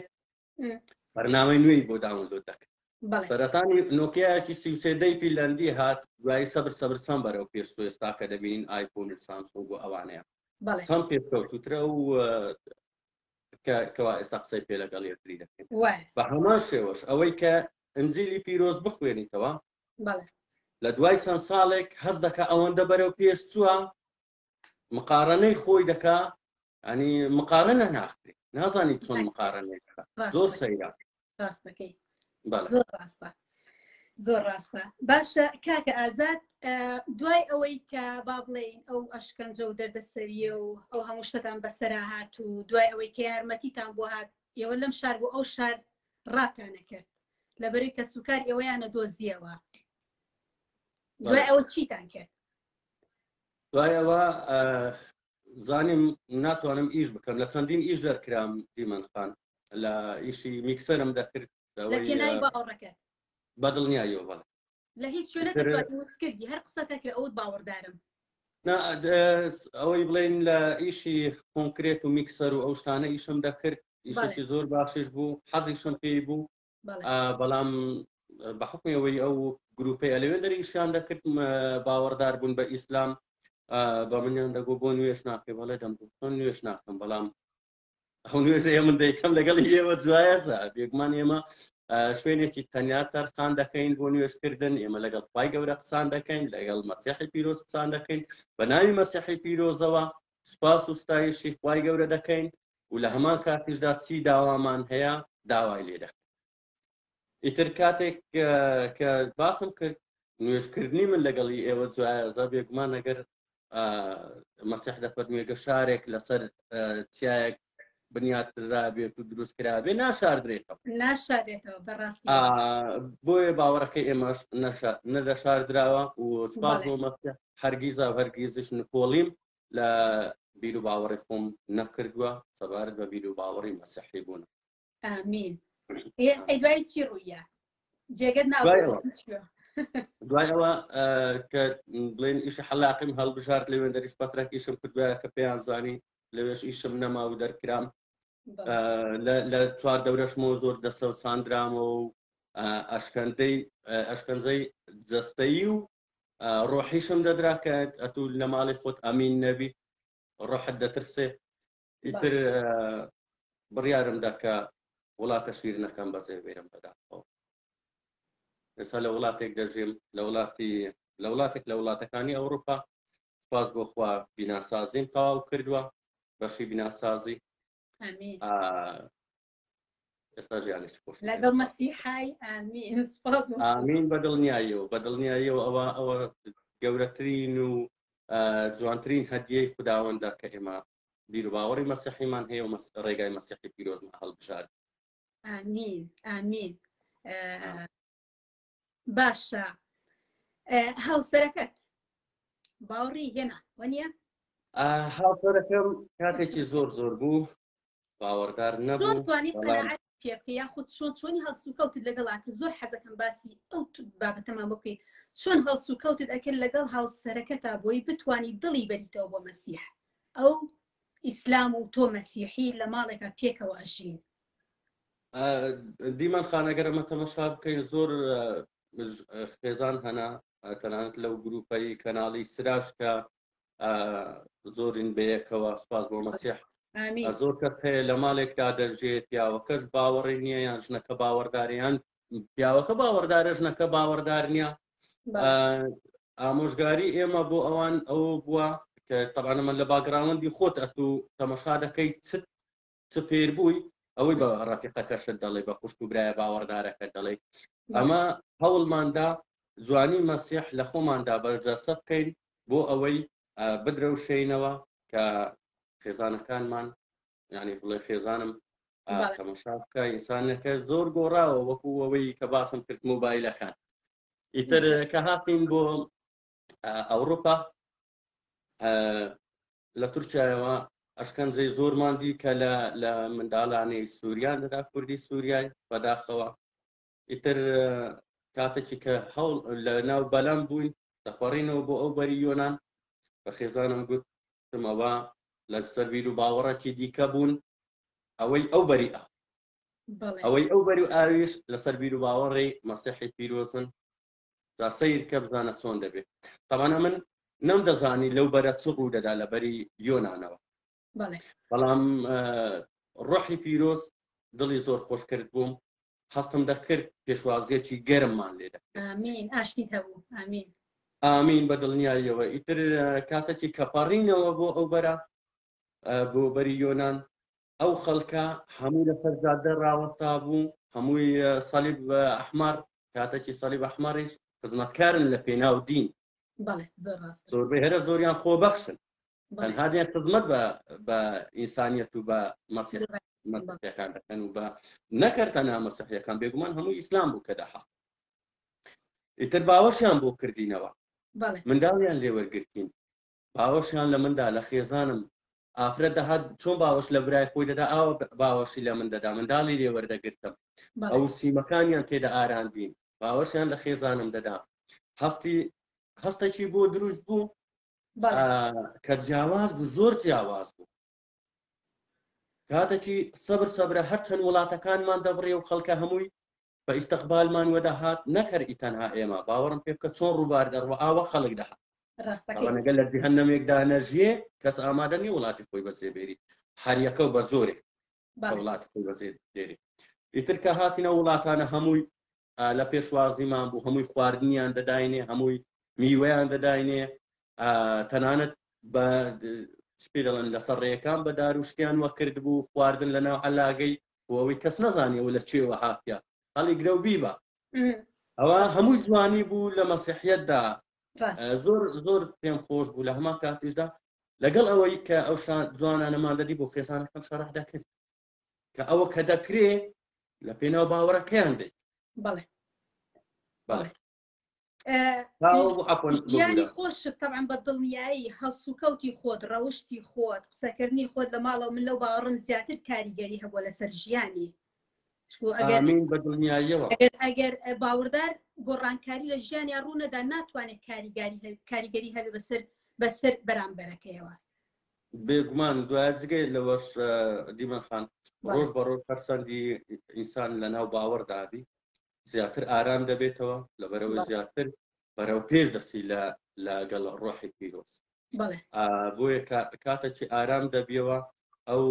بەرنامەی نوێی بۆ داونلۆد دەکەن سەرەتانی نۆکیایەکی 33 فینلاندی هات دوای سەبر چەند بەرەو پێشتۆ ئێستا کە دەبینین ئایفۆن و سامسۆنگ و ئەوانەیە چەند پێشکەوتووترە و کەوا ئێستا قسەی پێ لەگەڵ یەکتری دەکەین بە هەمان شێوەش ئەوەی کە ئەنجیلی پیرۆز بخوێنیتەوە لە دوای چەند ساڵێک هەز دەکا ئەوەندە بەرەو پێش چووە مقارنەی خۆی دەکا ینی مقارنە ناکرێت نازانی چۆن مقارنەی زۆر سەیرا ڕاستەکەی زۆر ڕاستە زۆر ڕاستە باشە کاکە ئازاد دوای ئەوەی کە با بڵێین ئەو ئەشکەنجە و دەردەسەریە و ئەو هەموو شتتان بەسەرا هات و دوای ئەوەی کە یارمەتیتان بۆ هات ئێوە لەم شار بۆ ئەو شار ڕاتانە کرد لەبەرەوەی کە سوکار ئێوەیانە دۆزیەوە دوای ئەوە چیتان کرد؟ دوای ئەوە زانیم ناتوانم ئیش بکەم لە چەندین ئیش دەرکرام دیمەنخان لە ئیشی میکسەرم دەکرد بەدڵنیایەوە بەڵێ لە هیچ شوێنەکە وسکردی هەر قسەتەکرا ئەوت باوەڕدارم ئەوەی بڵێن لە ئیشی کۆنکرێت و میکسەر و ئەو شتانە ئیشم دەکرد ئیشێکی زۆر باشیش بوو حەزیشم پێی بوو بەڵام بە حکمەوەی ئەو گروپی ئەلەوێن دەریشیان دەکرد باوەڕدار بوون بە ئیسلام بە منیان دەگۆ بۆ نوێش ناکەی بەڵێ دەمبوو چۆن نوێش ناکەم بەڵام ئەو نوێژەیە من دەیکەم لەگەڵ ئێوە جوایەسە بێگومان ئێمە شوێنێکی تەنیا تەرخان دەکەین بۆ نوێشکردن ئێمە لەگەڵ خوای گەورە قسان دەکەین لەگەڵ مەسیحی پیرۆز قسان دەکەین بە ناوی مەسیحی پیرۆزەوە سوپاس و ستایشی خوای گەورە دەکەین و لە هەمان کاتیشدا چی داوامان هەیە داوای لێ دەکەین ئیتر کاتێک کە باسم کرد نوێژکردنی من لەگەڵی ئێوە جوایە بێگومان ئەگەر مەسیح دەفەرموێگە شارێک لەسەر چیایەک بنیاترا بێت و دروست کرابێ ناشارێتەوە بەڕاستی بۆیە باوەڕەکەی ئێمەش نەدەشاردراوە و سپاس بۆ مەسیح هەرگیزش نکۆڵیم لە بیر و باوەڕی خۆم نەکردووە سەبارەت بە بیر و باوەڕی مەسیحی بوون. ئامین. دوای چی ڕوویە جێگەت دوای ئەوە کە بڵێن ئیشە حەلاقیم هەڵبژارد لەوێندەریش پەترێک ئیشم کردووە کە پێیان زانی لەوێش ئیشم نەما و دەرکرام لە چوار دەورەشمەوە زۆر دەسەوساندرامەوە و ئەشکەنجەی جەستەیی و ڕۆحیشم دەدرا کە ئەتوو لە ماڵی خۆت ئەمین نەبی ڕۆحت دەترسێ ئیتر بڕیارم دا کە وڵاتە شیرنەکەم بەجێبێرم بەداخەوە. ئێستا لە وڵاتێک دەژیم لە وڵاتەکانی ئەوروپا سپاس بۆ خوا بیناسازیم تەواو کردووە بەشی بیناسازی. ئێستا ژیانێک لەگەڵ مەسیحای ئامین. سپاس ئامین. بەدڵنیاییەوە ئەوە گەورەترین و جوانترین هەدیەی خوداوەندە کە ئێمە بیر و باوەڕی مەسیحیمان هەیە و ڕێگای مەسیحی پیرۆزمان هەڵبژار. ئامین ئامین. باشە هاوسەرەکەت باوەڕی هێنا وەنیە؟ هاوسەرەکەم کاتێکی زۆر بوو باوەڕدار نەبوو. توانیت قەناعەت پێ بکەی یاخود چۆنی هەڵسوکەوتت لەگەڵاکە؟ زۆر حەزەکەم باسی ئەو بابەتەمان بکەی چۆن هەڵسوکەوتت ئەکرد لەگەڵ هاوسەرەکەتا بۆی بتوانی دڵی بەریتەوە بۆ مەسیح ئەو ئیسلام و تۆ مەسیحی لە ماڵێکە پێکەوە ئەژین؟ دیمان خانەگەرەمە تەمەشا بکەین زۆر خێزان هەنا تەنانەت لەو گروپەی کەناڵی سراش کە زۆرین بەیەکەوە سپاس بۆ مەسیح. زۆر کەس هەیە لە ماڵێکدا دەژێت پیاوەکەش باوەڕی نییە یان ژنەکە باوەڕداریان پیاوەکە باوەڕدارە ژنەکە باوەڕدار نییە. ئامۆژگاری ئێمە بۆ ئەوان ئەو بووە کە تەبانە من لە باگراوەندی خۆت ئەتوو تەمەشا دەکەی چ پێر بووی ئەوەی بە ڕەفیقەکەشت دەڵێ بە خوشت و برایە باوەڕدارەکە دەڵێ. ئەمە هەوڵماندا جوانی مەسیح لە خۆماندا بەرجەسە بکەین بۆ ئەوەی بدرەوشێنەوە کە خێزانەکانمان یعنی بڵێ خێزانم تەمەشا بکە ئینسانەکە زۆر گۆڕاوە وەکو ئەوەی کە باسم کرد مۆبایلەکان. ئیتر کە هاتین بۆ ئەوروپا لە تورکیایەوە ئەشکەنجەی زۆرماندی کە لە منداڵانەی سووریان دەدا کوردی سووریای بەداخەوە. ئیتر کاتێکی کە هەوڵ لە ناو بەلام بووین دەپەڕینەوە بۆ ئەو بەری یۆنان بە خێزانم گوتمەوە لە سەر بیر و باوەڕێکی دیکە بوون ئەوەی ئەو بەری و ئاویش لەسەر بیر و باوەڕی مەسیحی پیرۆزن جا سەیر کە بزانە چۆن دەبێت. تەمانە من نەمدەزانی لەو بەرە چ ڕوو دەدا لە بەری یۆنانەوە بەڵام ڕۆحی پیرۆز دڵی زۆر خۆش کرد بووم هەستم دەکرد پێشوازیەکی گەرممان لێ دەکرد. ئامین. ئاشتیت هەبوو. ئامین. ئامین بەدڵنیاییەوە. ئیتر کاتێکی کە پەڕینەوە بۆ ئەو بەرە بۆ بەری یۆنان ئەو خەڵکە هەموو لە فەرزادە ڕاوەستا بوو هەمووی سەلیب ئەحمەر کاتێکی سەلیب ئەحمەریش خزمەتکارن لە پێناو دین. زۆربەی هەرە زۆریان خۆبەخشن هادیان خزمەت بە ئینسانیەت و بە مەسیحیەکان دەکەن و بە نەکەرتەنها مەسیحیەکان بێگومان هەمووی ئیسلام بوو کە داها. ئیتر باوەشیان بۆ کردینەوە منداڵیان لێوەرگرتین باوەشیان لە مندا لە خێزانم ئافرەت دەهات چۆن باوەش لە برای خۆی دەدا ئاوە باوەشی لە من دەدا منداڵی لێوەردەگرتم ئەو سیمەکانیان تێدا ئاراندین باوەشیان لە خێزانم دەدا. هەستێکی بۆ دروست بوو کە جیاواز بوو زۆر جیاواز بوو. کاتێکی سەبرە هەرچەند وڵاتەکانمان دەبڕێ و خەڵکە هەمووی بە ئیستەقبالمان وەدەهات نەکەر ئیتەنها ئێمە باوەڕم پێ بکە چۆن ڕووبار دەڕوە ئاوە خەڵک دەهات ئەوەنەگەل لە جەهەنەمێکدا نەژیێ کەس ئامادە نیە وڵاتی خۆی بەجێبێری هەریەکە و بە زۆرێک وڵاتی خۆی بەجێبێری. ئیتر کە هاتینە وڵاتانە هەمووی لە پێشوازیمان بوو هەمووی خواردنیان دەداینێ هەمووی میوەیان دەداینێ تەنانەت بە سپی دەڵێن لەسەر ڕێیەکان بە داروشتیان وە کرد بوو خواردن لەناو عەلاگەی بۆ ئەوەی کەس نەزانێەوە لە کوێوە هاتیە هەڵی گرە و بیبە ئەوە هەمووی جوانی بوو لە مەسیحیەتدا زۆر پێم خۆش بوو لە هەمان کاتیشدا لەگەڵ ئەوەی کە ئەو جوانانەمان دەدی بۆ خێزانەکەم شەڕح دەکرد کە ئەوە کە دەکرێ لە پێناو باوەڕەکەیان دێت. بەڵێ بەڵێ ژیانی خۆشت طبعا بە دڵنیایی هەڵسوکەوتی خۆت ڕەوشتی خۆت قسەکردنی خۆت لە ماڵەوە من لەو باوەڕم زیاتر کاریگەری هەبووە لەسەر ژیانی بە دڵنیاییەوە ئەگەر باوەڕدار گۆڕانکاری لە ژیانیان ڕوونەدا ناتوانێت کاریگەری هەبێ بەسەر بەرامبەرەکەیەوە. بێگومان دوای جگەی لەوەش دیمەن خان ڕۆژ بە ڕۆژ پەرسەندی ئینسان لە ناو باوەڕدابی زیاتر ئارام دەبێتەوە لەبەرەوە زیاتر بەرەو پێش دەسی لەگەڵ ڕۆحی پیرۆز. بۆیە کاتێکی ئارام دەبیەوە ئەو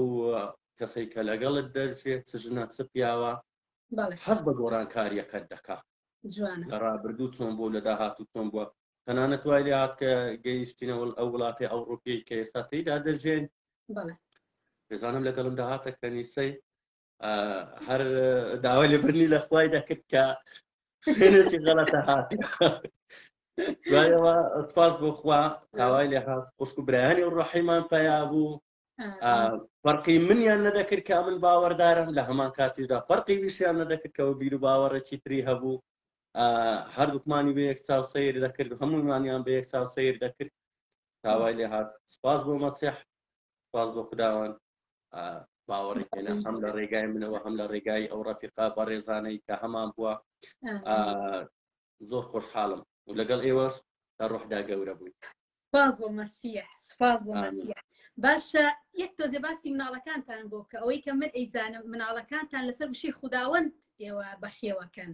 کەسەی کە لەگەڵت دەژێت چژنە چ پیاوە حەز بە گۆڕانکاریەکەت دەکات. لە ڕابردوو چۆن بوو لە داهاتوو چۆن بووە تەنانەت وای لێ هات کە گەیشتینەوە ئەو وڵاتی ئەوڕۆپیی کە ئێستا تێیدا دەژێن پێزانم لەگەڵم داهاتە کەنیسەی هەر داوای لێبرنی لە خوای دەکرد کە شوێنێکی غەڵەتە هاتی دوایەوە سپاس بۆ خوا داوای لێ هات خوشک و برایانی و ڕەحیمان پیا بوو فەرقی منیان نەدەکرد کە من باوەڕدارم لە هەمان کاتیشدا فەرقی ویشیان نەدەکرد کەەوە بیر و باوەڕێکی تری هەبوو هەردووکمانی بە یەک چاو سەیر دەکرد هەموومانیان بە یەک چاو سەیر دەکرد داوای لێ هات سپاس بۆ مەسیح سپاس بۆ خوداوەند باوەڕی پێێنە هەم لە ڕێگای منەوە هەم لە ڕێگای ئەو ڕەفیقا بەڕێزانەی کە هەمان بووە زۆر خۆشحاڵم و لەگەڵ ئێوەش تا ڕۆحدا گەورە بووین. سپاس بۆ مەسیح سپاس بۆ مەسیح. باشە یەک تۆزێ باسی مناڵەکانتان بۆ کە ئەوەی کە من ئەیزانم مناڵەکانتان لەسەر وشەی خوداوەند ئێوە بەخێوەکەن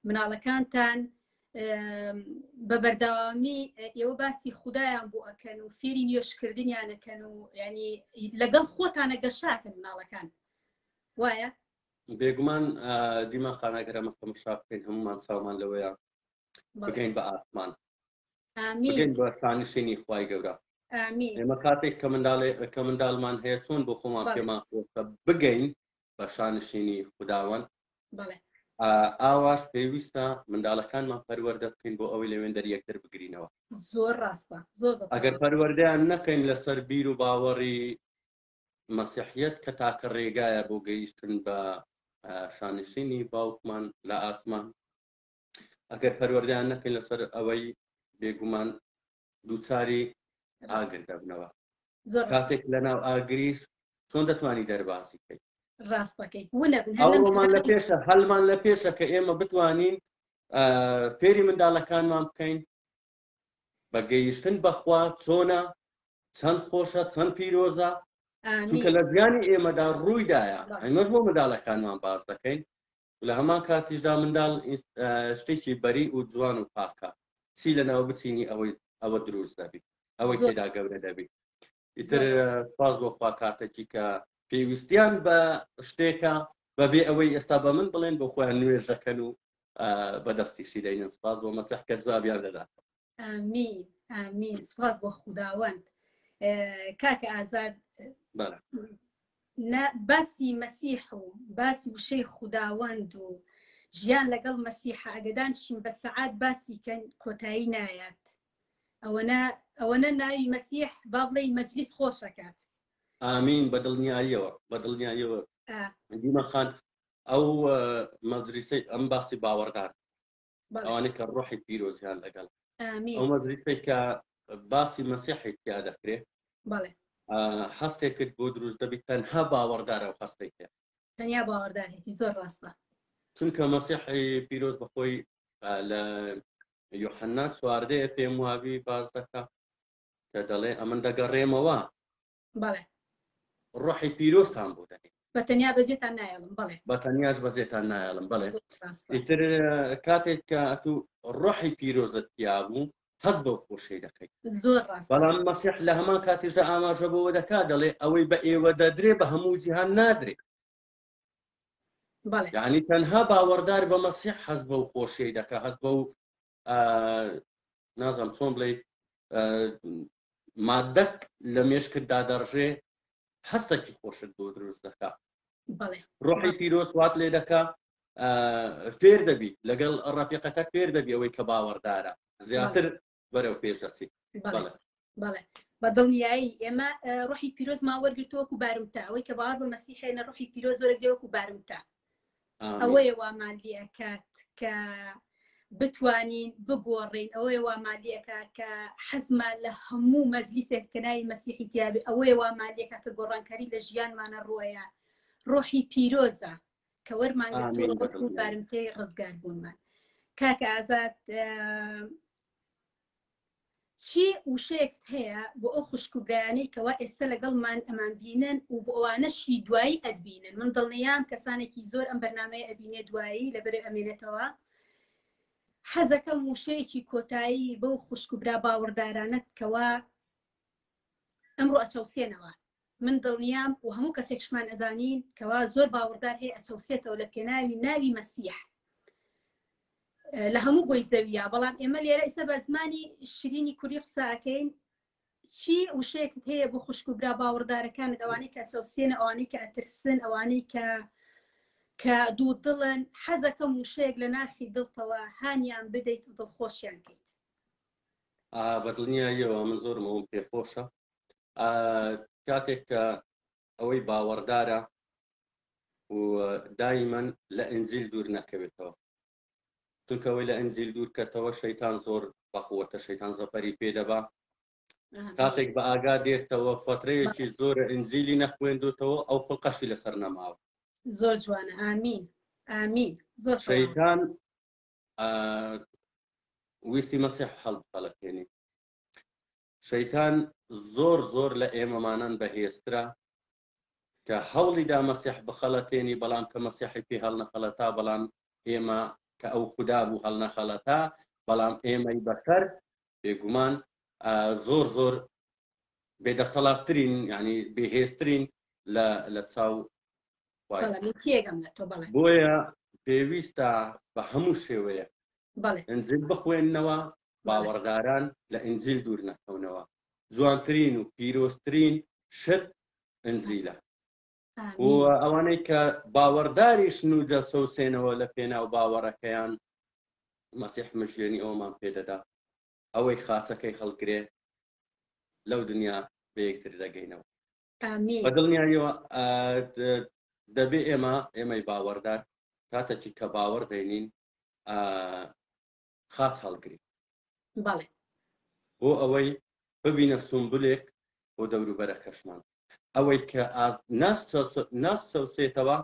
مناڵەکانتان بە بەردەوامی ئێوە باسی خودایان بۆ ئەکەن و فێری نوێشکردنیان ئەکەن و ینی لەگەڵ خۆتانە گەشاکن مناڵەکان وایە؟ بێگومان دیمە خانەگەرە مەخەمەشا بکەین هەمومان سامان لەوەیە بگەین بە ئاسمان بگەین بە شانشینی خوای گەورە. ئێمە کاتێک کە منداڵمان هەیە چۆن بۆ خۆمان پێمان خۆشە بگەین بە شانشینی خوداوەند ئاواش پێویستە منداڵەکانمان پەروەردە بکەین بۆ ئەوەی لەوێندەر یەکتر بگرینەوە. زۆر ڕاستە زۆر ئەگەر پەروەردەیان نەکەین لەسەر بیر و باوەڕی مەسیحیەت کە تاکە ڕێگایە بۆ گەیشتن بە شانشینی باوکمان لە ئاسمان ئەگەر پەروەردەیان نەکەین لەسەر ئەوەی بێگومان دووچاری ئاگر دەبنەوە کاتێک لەناو ئاگریش چۆن دەتوانی دەرباسی بکەیت ڕاستەکەی ئەومان لە پێشە هەلمان لە پێشە کە ئێمە بتوانین فێری منداڵەکانمان بکەین بە گەیشتن بەخوا چۆنە چەند خۆشە چەند پیرۆزە چونکە لە ژیانی ئێمەدا ڕوویدایە ئەمەش بۆ منداڵەکانمان باز دەکەین لە هەمان کاتیشدا منداڵ شتێکی بەری و جوان و پاکە چی لەناو بچینی ئەوە دروست دەبێت ئەوەی تێدا گەورە دەبێت. ئیتر سپاس بۆ خوا کاتێکی کە پێویستیان بە شتێکە بەبێ ئەوەی ئێستا بە من بڵێن بۆ خۆیان نوێژ دەکەن و بەدەستیشی دەینن. سپاس بۆ مەسیح کە جوابیان دەدات. ئامین ئامین سپاس بۆ خوداوەند. کاکە ئازاد باسی مەسیح و باسی وشەی خوداوەند و ژیان لەگەڵ مەسیحە ئەگەدانشین بە سەعات باسی کەن کۆتایی نایات ئەوەنە ناوی مەسیح با بڵێ مەجلیس خۆشەکات. ئامین بەدڵنیاییەوە دیمە خان ئەو مەجلیسەی ئەم باسی باوەڕدار ئەوانەی کە ڕۆحی پیرۆزیان لەگەڵ ئەو مەجلیسەی کە باسی مەسیحی تیا دەکرێت هەستێکت بۆ دروست دەبێت تەنها باوەڕدارە و هەستێک تەنیا باوەڕدارێتی زۆر ڕاستە چونکە مەسیحی پیرۆز بەخۆی لە یوحەنا چواردەیە پێم وابی باز دەکات کە دەڵێ ئەمن دەگەڕێمەوە ڕۆحی پیرۆزتان بۆ دەنێ بەتەنیا بەجێتان نایڵم بەتەنیاش بەجێتان نایڵم بەڵێ ئیتر کاتێک کە تو ڕۆحی پیرۆزت پیابوو هەست بەو خۆشەی دەکەیت زۆر ڕاست بەڵام مەسیح لە هەمان کاتیشدا ئاماژە بۆەوە دەکات دەڵێ ئەوەی بە ئێوە دەدرێ بە هەموو جیهان نادرێت یعنی تەنها باوەڕدار بە مەسیح هەست بەو خۆشەی دەکات هەست بەو نازانم چۆن بڵێ مادەک لە مێشکتدا دەڕژێ هەستێکی خۆشت بۆ دروست دەکات ڕۆحی پیرۆز وات لێ دەکات فێر دەبی لەگەڵ ڕەفیقەکەت فێر دەبی ئەوەی کە باوەڕدارە زیاتر بەرەو پێش دەچی. بەڵێ بە دڵنیایی ئێمە ڕۆحی پیرۆزمان وەرگرتووەکو بارمتە ئەوەی کە باوەڕ بە مەسیحێنە ڕۆحی پیرۆز وەرگرتووەکو بارمتە ئەوەیە وامان لێکات کە بتوانین بگۆڕین ئەوەیە وامان لێکە کە حەزمان لە هەموو مەجلیسێک کە ناوی مەسیحی تیابێ ئەوەیە وامان لێکە کە گۆڕانکاری لە ژیانمانە ڕۆیە ڕۆحی پیرۆزە کە وەرمان گرتووەکو بارمتەی ڕزگار بوونمان. کاکە ئازاد چی وشەیەکت هەیە بۆ ئەو خوشکوبرایانەی کەوا ئێستا لەگەڵمان ئەمان بینن و بۆ ئەوانەشی دوایی ئەدبینن؟ من دڵنیام کەسانێکی زۆر ئەم بەرنامەیە ئەبینێ دوایی لەبەرێ ئەمێنێتەوە. حەزەکەم وشەیەکی کۆتایی بەو خوشکوبرا باوەڕدارانت کەوا ئەمڕۆ ئەچەوسێنەوە. من دڵنیام و هەموو کەسێکشمان ئەزانین کەوا زۆر باوەڕدار هەیە ئەچەوسێتەوە لە پێناوی ناوی مەسیح لە هەموو گۆی زەویە. بەڵام ئێمە لێرە ئێستا بە زمانی شیرینی کوردی قساکەین. چی وشەیەکت هەیە بۆ خوشکوبرا باوەڕدارەکانت، ئەوانەی کە ئەچەوسێنە، ئەوانەی کە ئەترسن، ئەوانەی کە دوو دڵن؟ حەزەکەم وشەیەک لە ناخی دڵتەوە هانیان بدەیت و دڵخۆشیان کەیت. بە دڵنیاییەوە من زۆرمەوەم پێخۆشە کاتێک کە ئەوەی باوەڕدارە و دایمەن لە ئەنجیل دوور نەکەوێتەوە، چونکەوەی لە ئەنجیل دوور کەتەوە شەیتان زۆر بەقووەتە، شەیتان زەفەری پێدەبا. کاتێک بە ئاگا دێتەوە فترەیەکی زۆرە ئەنجیلی نەخوێندوتەوە ئەو خڵقەشی لەسەر نەماوە. زۆر جوانە. ئامین ئامین. زۆر شەیتان ویستی مەسیح هەڵبقەڵەکێنی. شەیتان زۆر لە ئێمەمانان بەهێزترا کە هەوڵیدا مەسیح بخەڵەتێنی، بەڵام کە مەسیحی پێ هەڵنەخەڵەتا، بەڵام ئێمە کە ئەو خوددا بوو هەڵنەخەڵەتا، بەڵام ئێمەی بەسەر بێگومان زۆر بێدەستەڵاتترین، یعنی بێهێزترین لە چاو. بۆیە پێویستە بە هەموو شێوەیە ئەنجیل بخوێننەوە، باوەڕداران لە ئەنجیل دوور نەکەونەوە. جوانترین و پیرۆزترین شت ئەنجیلە. و ئەوانەی کە باوەڕداریشن و جەسەوسێنەوە لە پێناو باوەڕەکەیان، مەسیح مژێنی ئەومان پێدەدا ئەوەی خاچەکەی هەڵگرێ لەو دنیا بە یەکتر دەگەینەوە. بە دڵنیاییەوە دەبێ ئێمەی باوەڕدار کاتێکی کە باوەڕ دەینین خاچ هەڵگری بۆ ئەوەی ببینە سومبولێک بۆ دەوروبەرە کەشمان. ئەوەی کە ناسەوسێتەوە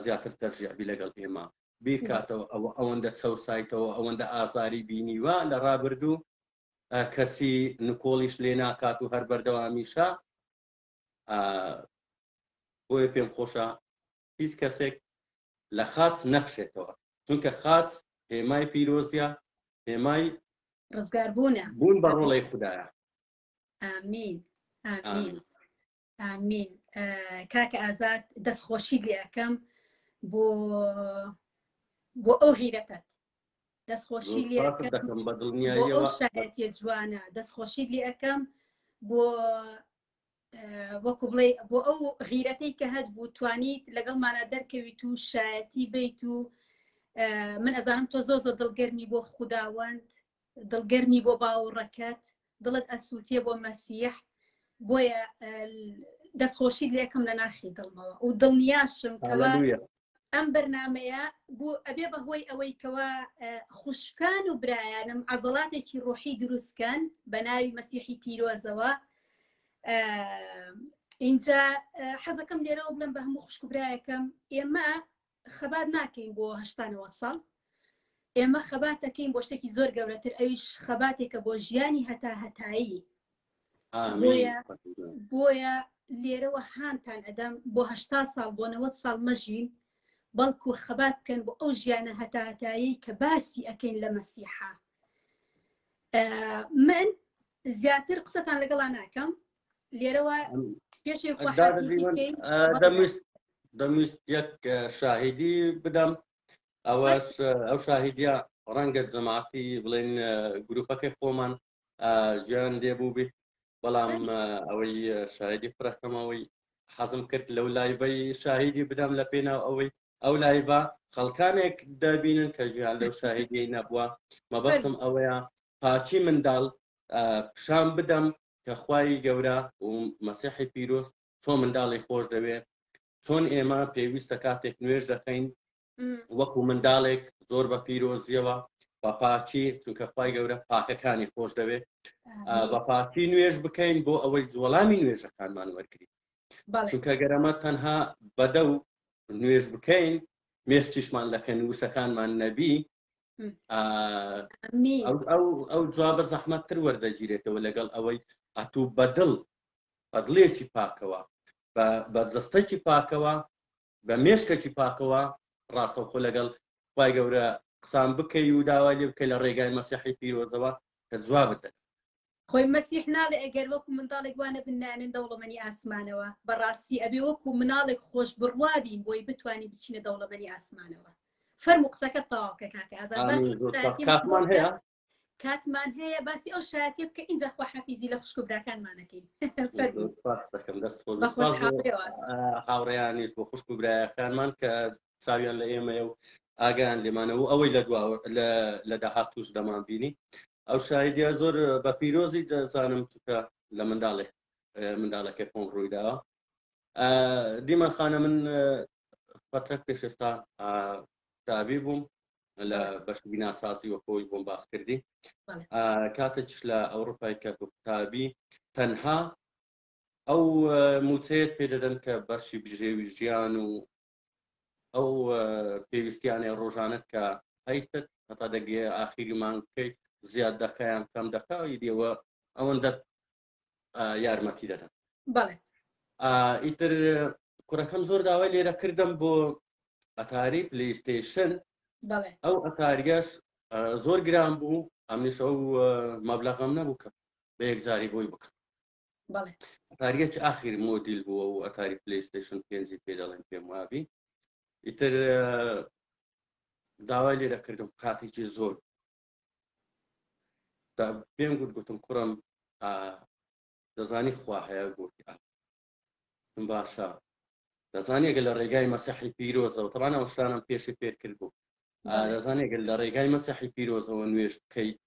زیاتر تەرجیحبی لەگەڵ ئێمە بیرکاتەوە، ئەوەندە چەوسایتەوە، ئەوەندە ئازاری بینیوە لە ڕابردوو، کەسی نکۆڵیش لێ ناکات و هەر بەردەوامیشە. بۆیە پێم خۆشە هیچ کەسێک لە خاچ نەخشێتەوە، چونکە خاچ هێمای پیرۆزیە، هێمای ڕزگاربوونە، بوون بە ڕۆڵەی خوددایە. ئامین ئامین ئامین. کاکە ئازاد دەستخۆشی لێ ئەەکەم بۆ ئەو غیرەتت، دەستخۆشی لێ ئەەکەم بۆ ئەو شایەتیە جوانە، دەستخۆشی لێ ئەەکەم بۆ وەکو بڵێ بۆ ئەو غیرەتەی کە هەت بوو توانیت لەگەڵمانە دەرکەویت و شایەتی بیت. و من ئەزانم تۆ زۆر دڵگەرمی بۆ خوداوەند، دڵگەرمی بۆ باوەڕەکەت، دڵت ئەسووتێ بۆ مەسیح. بۆیە دەستخۆشی لێکم لە ناخی دڵمەوە و دڵنیاشم کەوا ئەم بەرنامەیە بوو ئەبێ بەهۆی ئەوەی کەوا خوشکان و برایانم عەزەڵاتێکی ڕۆحی دروستکەن بە ناوی مەسیحی پیرۆزەوە. اینجا حەزەکەم لێرەوە بڵم بە هەموو خوشک و برایەکەم، ئێمە خەبات ناکەین بۆ 89 ساڵ، ئێمە خەبات دەکەین بۆ شتێکی زۆر گەورەتر، ئەویش خەباتێکە بۆ ژیانی هەتا هەتایی. بۆیە لێرەوە هانتان ئەدەم بۆ 80 ساڵ بۆ 90 ساڵ مەژین، بەڵکو خەبات بکەن بۆ ئەو ژیانە هەتا هەتایی کە باسی ئەەکەین لە مەسیحا. من زیاتر قسەتان لەگەڵا ناکەم لێرەوە پێشێک دەمویست یەک شاهیدی بدەم. ئەوەش ئەو شاهیدیە ڕەنگە جەماعەتی بڵێن گروپەکەی خۆمان گیان لێبوو بێت، بەڵام ئەوەی شاهیدی فڕەکەمەوەی حەزم کرد لەو لایڤەی شاهیدی بدەم لە پێناو ئەوەی ئەو لایڤە خەڵکانێک دەبینن کە ژیان لەو شاهیدی نەبووە. مەبەستم ئەوەیە پاچی منداڵ پیشان بدەم کە خوای گەورە و مەسیحی پیرۆز چۆن منداڵی خۆش دەوێت، چۆن ئێمە پێویستە کاتێک نوێژ دەکەین وەکو منداڵێک زۆر بە پیرۆزیەوە بە پاچی، چونکە خوای گەورە پاکەکانی خۆش دەوێت، بە پاچی نوێژ بکەین بۆ ئەوەی جوڵامی نوێژەکانمان وەرگری. چونکە گەرەمە تەنها بەدە و نوێژ بکەین مێشتیشمان لەکەن وشەکانمان نەبی، ئەو جوابە زەحمەتتر وەردەگیرێتەوە لەگەڵ ئەوەی ئەتوو بەدڵێکی پاکەوە، بە جەستەکی پاکەوە، بە مێشکێکی پاکەوە ڕاستەوخۆ لەگەڵ خوای گەورە قسان بکەی و داوای لێ بکەی لە ڕێگای مەسیحی پیرۆزەوە کە جوابت دەدات. خۆی مەسیح ناڵێ ئەگەر وەکو منداڵێک وانە بنانن دەوڵەمەنی ئاسمانەوە، بەڕاستی ئەبێ وەکو مناڵێک خۆش بڕوابین بۆی بتوانین بچینە دەوڵەمەنی ئاسمانەوە. فەرموو قسەکە تەواوکە کاکە کاتمان هەیە کاتمان هەیە باسی ئەو شایەتی بکە اینجا خوا حەفیزی لە خوشک و براکانمانەکەین. هاوڕێیانیش بۆ خوشک و برایەکانمان کە چاویان لە ئێمەیە و ئاگیان لێمانەوە ئەوەی لە داهاتوش دەمان بینی. ئەو شایدیە زۆر بە پیرۆزی دەزانم چکە لە منداڵەکەی خۆم ڕوویداوە. دیمە خانە من فترەك پێش ئێستا تابی بووم لە بەش بیناسازی وەکۆی بۆم باس کردی. کاتێکش لە ئەوروپای کە تابی تەنها ئەو موچەیەت پێ دەدەن کە بەشی بژێوی ژیان و ئەو پێویستیانێ ڕۆژانت کە هەیتت هەتا دەگێ ئاخیری مانگکەیت زیاد دەکەیان کەم دەکەی دێوە ئەوەندە یارمەتی دەدەن. ئیتر کوڕەکەم زۆر داوای لێرە کردم بۆ ئەتاری پلەیستێشن. ئەو ئەتاریەش زۆر گران بوو، ئەمنیش ئەو مەبلەغم نەبوو کە بە یەکجاری بۆی بکەم. ئەتاریەکی ئاخیر مۆدیل بووە و ئەتاری پلەیستێشن 5 پێ دەڵێن پێم وابی. ئیتر داوای لێرە کردم کاتێکی زۆر پێم گوتم کوڕم دەزانی خوا هەیە گوتی باشە دەزانێگە لە ڕێگای مەسیحی پیرۆزەوە تەوانە ئەو شتانم پێشی پێر کرد بوو دەزانێگە لە ڕێگای مەسیحی پیرۆزەوە نوێژ بکەیت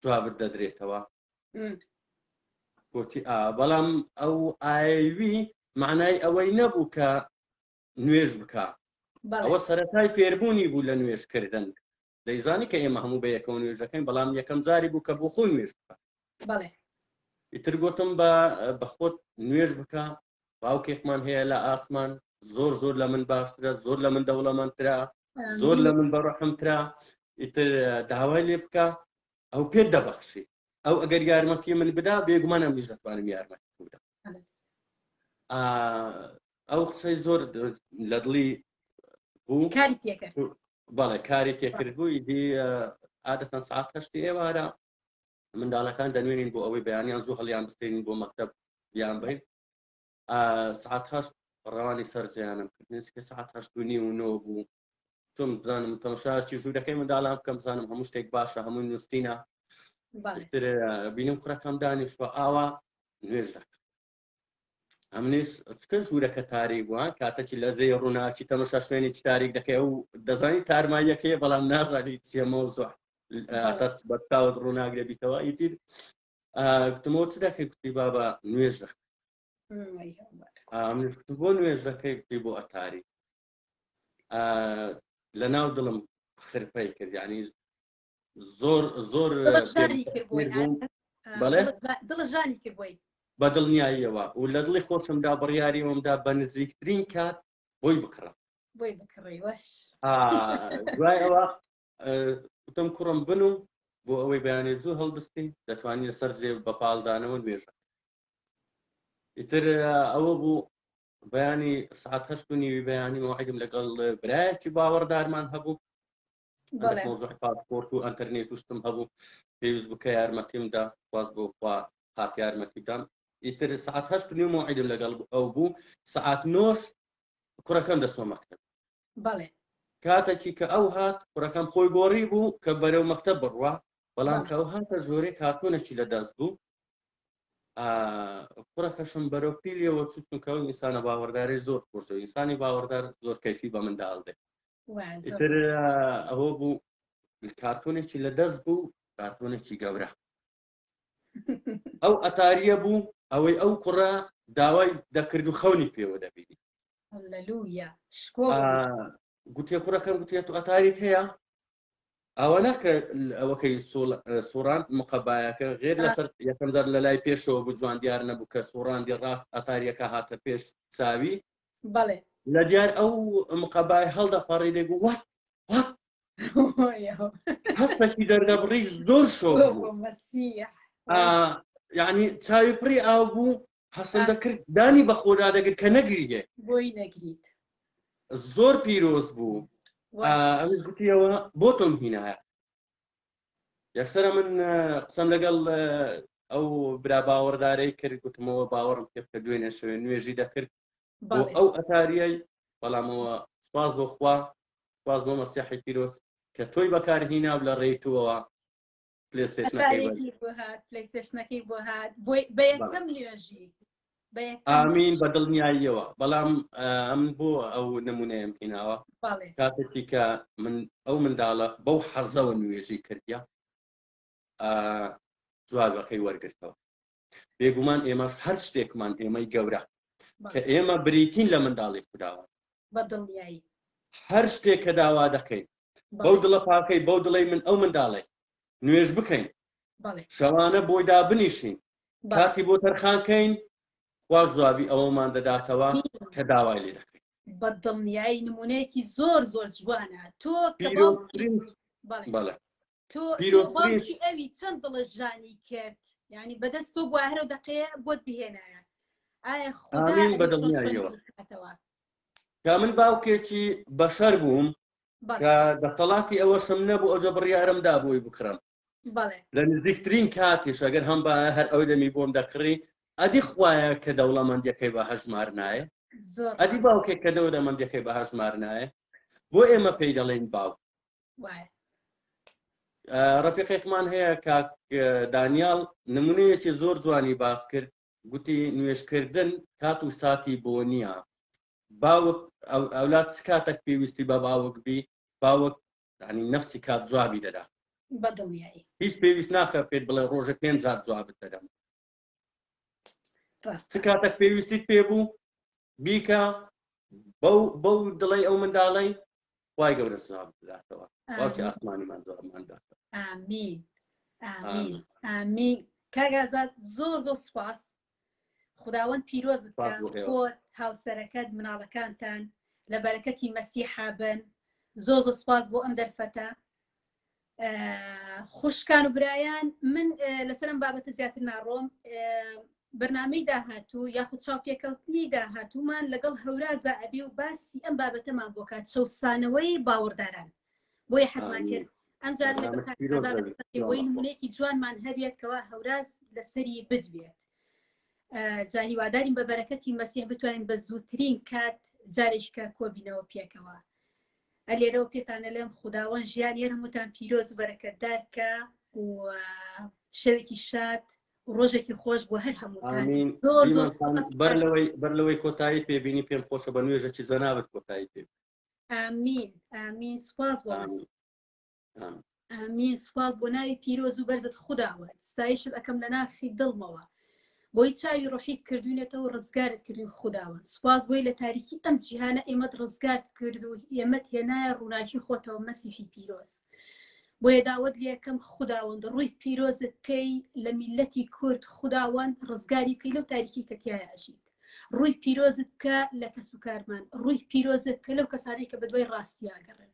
جوابت دەدرێتەوە. گوتی بەڵام ئەو ئاوی معنای ئەوەی نەبوو کە نوێژ بکە، ئەوە سەرەتای فێربوونی بوو لە نوێژکردن. دەیزانی کە ئێمە هەموو بە یەکەوە نوێژ دەکەین، بەڵام یەکەم جاری بوو کە بۆ خۆی نوێژ بکە. ئیتر گوتم بە خۆت نوێژ بکە، باوکێکمان هەیە لە ئاسمان زۆر زۆر لە من باشترە، زۆر لە من دەوڵەمەندترە، زۆر لە من بەڕەحمترە. ئیتر داوای لێ بکە ئەو پێت دەبەخشی، ئەو ئەگەر یارمەتی من بدا بێگومان ئەمنیش دەتوانم یارمەتی بدەم. ئەو قسەی زۆر لە دڵی بوو، کاری تێکرد. بەڵێ کاری تێکرد بوو. ئیدی عادەتەن سعات 8 ئێوارە منداڵەکان دەنوێنین بۆ ئەوەی بەیانیان زوو هەڵیان بستێنین بۆ مەکتەب یان بین. سعات 8 ڕەوانی سەر زیانم کردنی کە سعات 8:30 بوو. چۆن بزانم تەماشاچی ژوورەکەی منداڵان بکەم بزانم هەموو شتێک باشە، هەموو نووسینە. بینم کوڕەکەم دانیشتوە ئاوا نوێژ دەکە. ئەمنیش چکە ژوورەکە تاریک بووە کاتێکی لە زەی ڕووناچی تەماشا شوێنێکی تاریک دەکەی و دەزانی تارماییەکەیە بەڵام نازانی چیە مەوزوع بەتاوت ڕووناک دەبیتەوە. ئیتر گوتمەوە چ دەکەی؟ گوتی بابا نوێژ دەکە. ئەمنیش گوتم بۆ نوێژ دەکەی؟ گوتی بۆ ئەتاری. لە ناو دڵم خرپەی کرد، یعنی زۆر زۆر دڵژانی کرد بۆی بە دڵنیاییەوە و لە دڵی خۆشمدا بڕیاریەوەمدا بە نزیکترین کات بۆی بکڕم. دوای ئەوە وتم کوڕم بن و بۆ ئەوەی بەیانی زوو هەڵبستین دەتوانین لەسەر زێ بە پاڵدانەوە نوێژە. ئیتر ئەوە بوو بەیانی سعات 8:30 بەیانی مەوعیدم لەگەڵ برایەکی باوەڕدارمان هەبوو. مۆزوعی پاسپۆرت و ئەنتەرنێت وشتم هەبوو، پێویست بکە یارمەتیمدا، خواست بۆ خوا هات یارمەتی بدەم. ئیتر سعات 8:30 مەوعیدم لەگەڵ ئەو بوو. سعات 9 کوڕەکەم دەچوە مەکتەب. کاتێکی کە ئەو هات کوڕەکەم خۆی گۆڕی بوو کە بەرەو مەکتەب بڕوە، بەڵام کە ئەو هاتە ژۆرێک کارتۆنێکی لەدەست بوو. کوڕەکەشم بەرەو پیلەوە چوونکە ئەو ئینسانە باوەڕداری زۆر خۆشە، ئینسانی باوەڕدار زۆر کەیفی بە منداڵ دێ. ئیتر ئەوە بوو کارتۆنێکی لە دەست بوو، کارتۆنێکی گەورە. ئەو ئەتاریە بوو ئەوەی ئەو کوڕە داوای دەکرد و خەونی پێوە دەبینی. گوتێ کوڕەکەم گوتێ تو ئەتاریت هەیە؟ ئەوە ناکە ئەوەکەی سوڕاند مقەبایەکە غێر لەسەر یەکەم جار لە لای پێشەوە بوو جوان دیار نەبوو کە سوڕاندی ڕاست ئەتاریەکە هاتە پێش چاوی لە دیار ئەو مقەبای هەڵدەپەڕی دەیگو وات وات هەستێکی دەردەبڕی زۆر شۆ یعنی چاوی پڕی ئاو بوو حەسن دەکرد دانی بە خۆدا دەگرت کە نەگریێ بۆی نەگریت زۆر پیرۆز بوو. ئەوش گوتیەوە بۆ تۆم هینایە. یەکسەرە من قسەم لەگەڵ ئەو برا باوەڕدارەی کرد گوتمەوە باوەڕم پێ بکە دوێنێ شوێن نوێژی دەکرد بۆ ئەو ئەتاریەی بەڵامەوە سوپاس بۆ خوا سوپاس بۆ مەسیحی پیرۆز کە تۆی بەکارهێنا و لە ڕێیتووەوە پلەیستێشنەکەی بۆ هات بە یەکەم نوێژی ئامین بە دڵنیاییەوە. بەڵام ئەم بۆ ئەو نمونەیەم هێناوە کاتێکی کە من ئەو منداڵە بەو حەزەوە نوێژی کردیا جوابەکەی وەرگرتەوە. بێگومان ئێمەش هەر شتێکمان ئێمەی گەورە کە ئێمە بریتین لە منداڵی خودداوە بە دڵنیایی هەر شتێک کە داوا دەکەین بەو دڵە پاکەی بەو دڵی من ئەو منداڵی نوێژ بکەین شەوانە بۆی دابنیشین کاتی بۆ تەرخانکەین خواش جوابی ئەوەمان دەداتەوە کە داوای لێ دەکەین. بە دڵنیایی نمونەیەکی زۆر زۆر جوانە. تۆ تۆ باوکی ئەوی چەند دڵە ژانی کرد یعنی بەدەست تۆ بۆ هەرە دەقەیە بۆت بهێنایە ئایا خوددا بە دڵنیاییەوە کا من باوکێکی بەشەر بووم کە دەسەڵاتی ئەوەشم نەبوو ئەوجە بڕیارمدا بۆی بکڕم لە نزیکترین کاتیش ئەگەر هەم بە هەر ئەو دەمی بۆم دەکڕی ئەدی خوایە کە دەوڵەمەندیەکەی بە هەژمار نایە ئەدی باوکێک کە دەوڵەمەندیەکەی بە هەژمار نایە بۆ ئێمە پێی دەڵێن باوک. ڕەفیقێکمان هەیە کاک دانیال نمونەیەکی زۆر جوانی باس کرد گوتی نوێژکردن کات و ساتی بۆ نییە. باوک ئەولاد چ کاتێک پێویستی بە باوک بی باوک ینی نەفسی کات جوابی دەدا هیچ پێویست ناکە پێت بڵێ ڕۆژە 5,000 جوابت دەدەم. چ کاتێک پێویستیت پێبوو بیکە بەو دڵی ئەو منداڵی خوای گەورە سواب بداتەوە باوکی ئاسمانیمان زۆرمان داتەوە. ئامین ئامین ئامین. کاگازات زۆر زۆر سوپاس خداوەند پیرۆزت کە خۆت هاوسەرەکەت مناڵەکانتان لە بەرەکەتی مەسیحا بن. زۆر زۆر سوپاس بۆ ئەم دەرفەتە. خوشکان و برایان من لەسەرم بابەتە زیاتر ناڕۆم. بەرنامەی داهاتوو یاخود چاوپێکەوتنی داهاتوومان لەگەڵ هەورازە ئەبێ و باسی ئەم بابەتەمان بۆ کات شەوسانەوەی باوەڕداران بۆیە حەزمان کرد ئەم جار بۆی نمونەیەکی جوانمان هەبێت کەوا هەوراز لەسەری بدوێت. جا هیوادارین بە بەرەکەتی مەسیح بتوانین بە زووترین کات جارێککە کۆبینەوە پێکەوە. ئەلێرەوە پێتانە لەم خودداوەند ژیان هەمووتان پیرۆز بەرەکەتدارکە و شەوێکی شاد ڕۆژێکی خۆش بۆ هەر هەمووتان. بەر لەوەی کۆتایی پێبینی پێم خۆشە بە نوێژێکی جەنابەت کۆتایی پێ. ئامین ئامین سوپاس بۆ ئامین سوپاس بۆ ناوی پیرۆز و بەرزت خودداوەند ستایشت ئەەکەم لە ناخی دڵمەوە بۆی چاوی ڕۆحیت کردوونێتەوە ڕزگارت کردوین خودداوەند. سوپاس بۆی لە تاریکی ئەم جیهانە ئێمەت ڕزگارت کرد و ئێمەت هێنایە ڕووناکی خۆتەوە مەسیحی پیرۆز. بۆیە داوت لە یەکەم خودداوەند ڕووی پیرۆزت کەی لە میلەتی کورد خودداوەند ڕزگاری کەی لەو تاریکی کە تایە ئەژیت. ڕووی پیرۆزت کە لە کەس و کارمان ڕووی پیرۆزت کە لەو کەسانەی کە بەدوای ڕاستیاگەڕن.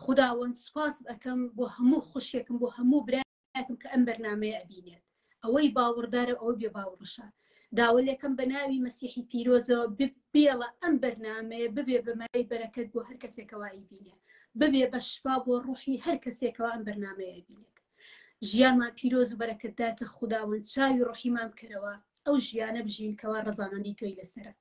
خودداوەند سوپاست ئەەکەم بۆ هەموو خوشێکم بۆ هەموو برایەکم کە ئەم بەرنامەیە ئەبینێت ئەوەی باوەڕدارە ئەوە بێ باوەڕشە. داوە لەکەم بە ناوی مەسیحی پیرۆزەوە بێڵە ئەم بەرنامەیە ببێ بەمای بەرەکەت بۆ هەر کەسێکەوە ئەیبینێ ببێ بە شفا بۆ ڕوحی هەر کەسێکەوە ئەم بەرنامەیە ئەبینێت. ژیانمان پیرۆز و بەرەکەتدار کە خودداوەند چاوی ڕوحیمان بکەرەوە ئەو ژیانە بژینکەوە ڕەزامەندی تۆی لەسرە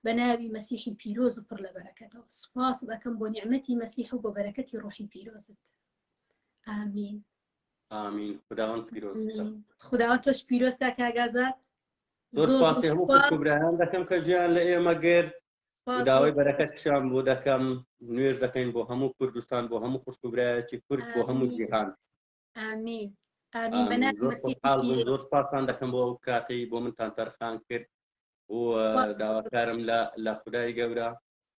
بە ناوی مەسیحی پیرۆز و پڕ لە بەرەکەتەوە. سوپاس دەکەم بۆ نیعمەتی مەسیح و بۆ بەرەکەتی ڕوحی پیرۆزت. ئامین ئامین. خداوەند پیرۆز خداوەند تۆش پیرۆز کاگازات. زۆر سپاسی هەموو کوبرایان دەکەم کە گیان لە ئێمە گرت داوای بەرەکەتشان بۆ دەکەم نوێژ دەکەین بۆ هەموو کوردستان بۆ هەموو خوشکبرایەکی کورد بۆ هەموو جیهان ئامین ئامین زۆر سپاسان دەکەم بۆ ئەو کاتەی بۆ منتان تەرخان کرد و داواکارم لە خودای گەورە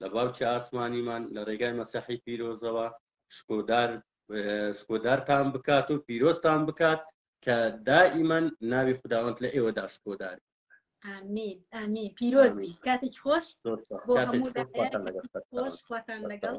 لە باوکی ئاسمانیمان لە ڕێگای مەسیحی پیرۆزەوە شکۆدارتان بکات و پیرۆزتان بکات کە دائیمەن ناوی خوداوەند لە ئێوەدا شکۆدار. ئامین ئامین پیرۆزبی کاتێکی خۆش بۆ هەموو خۆش خواتان لەگەڵ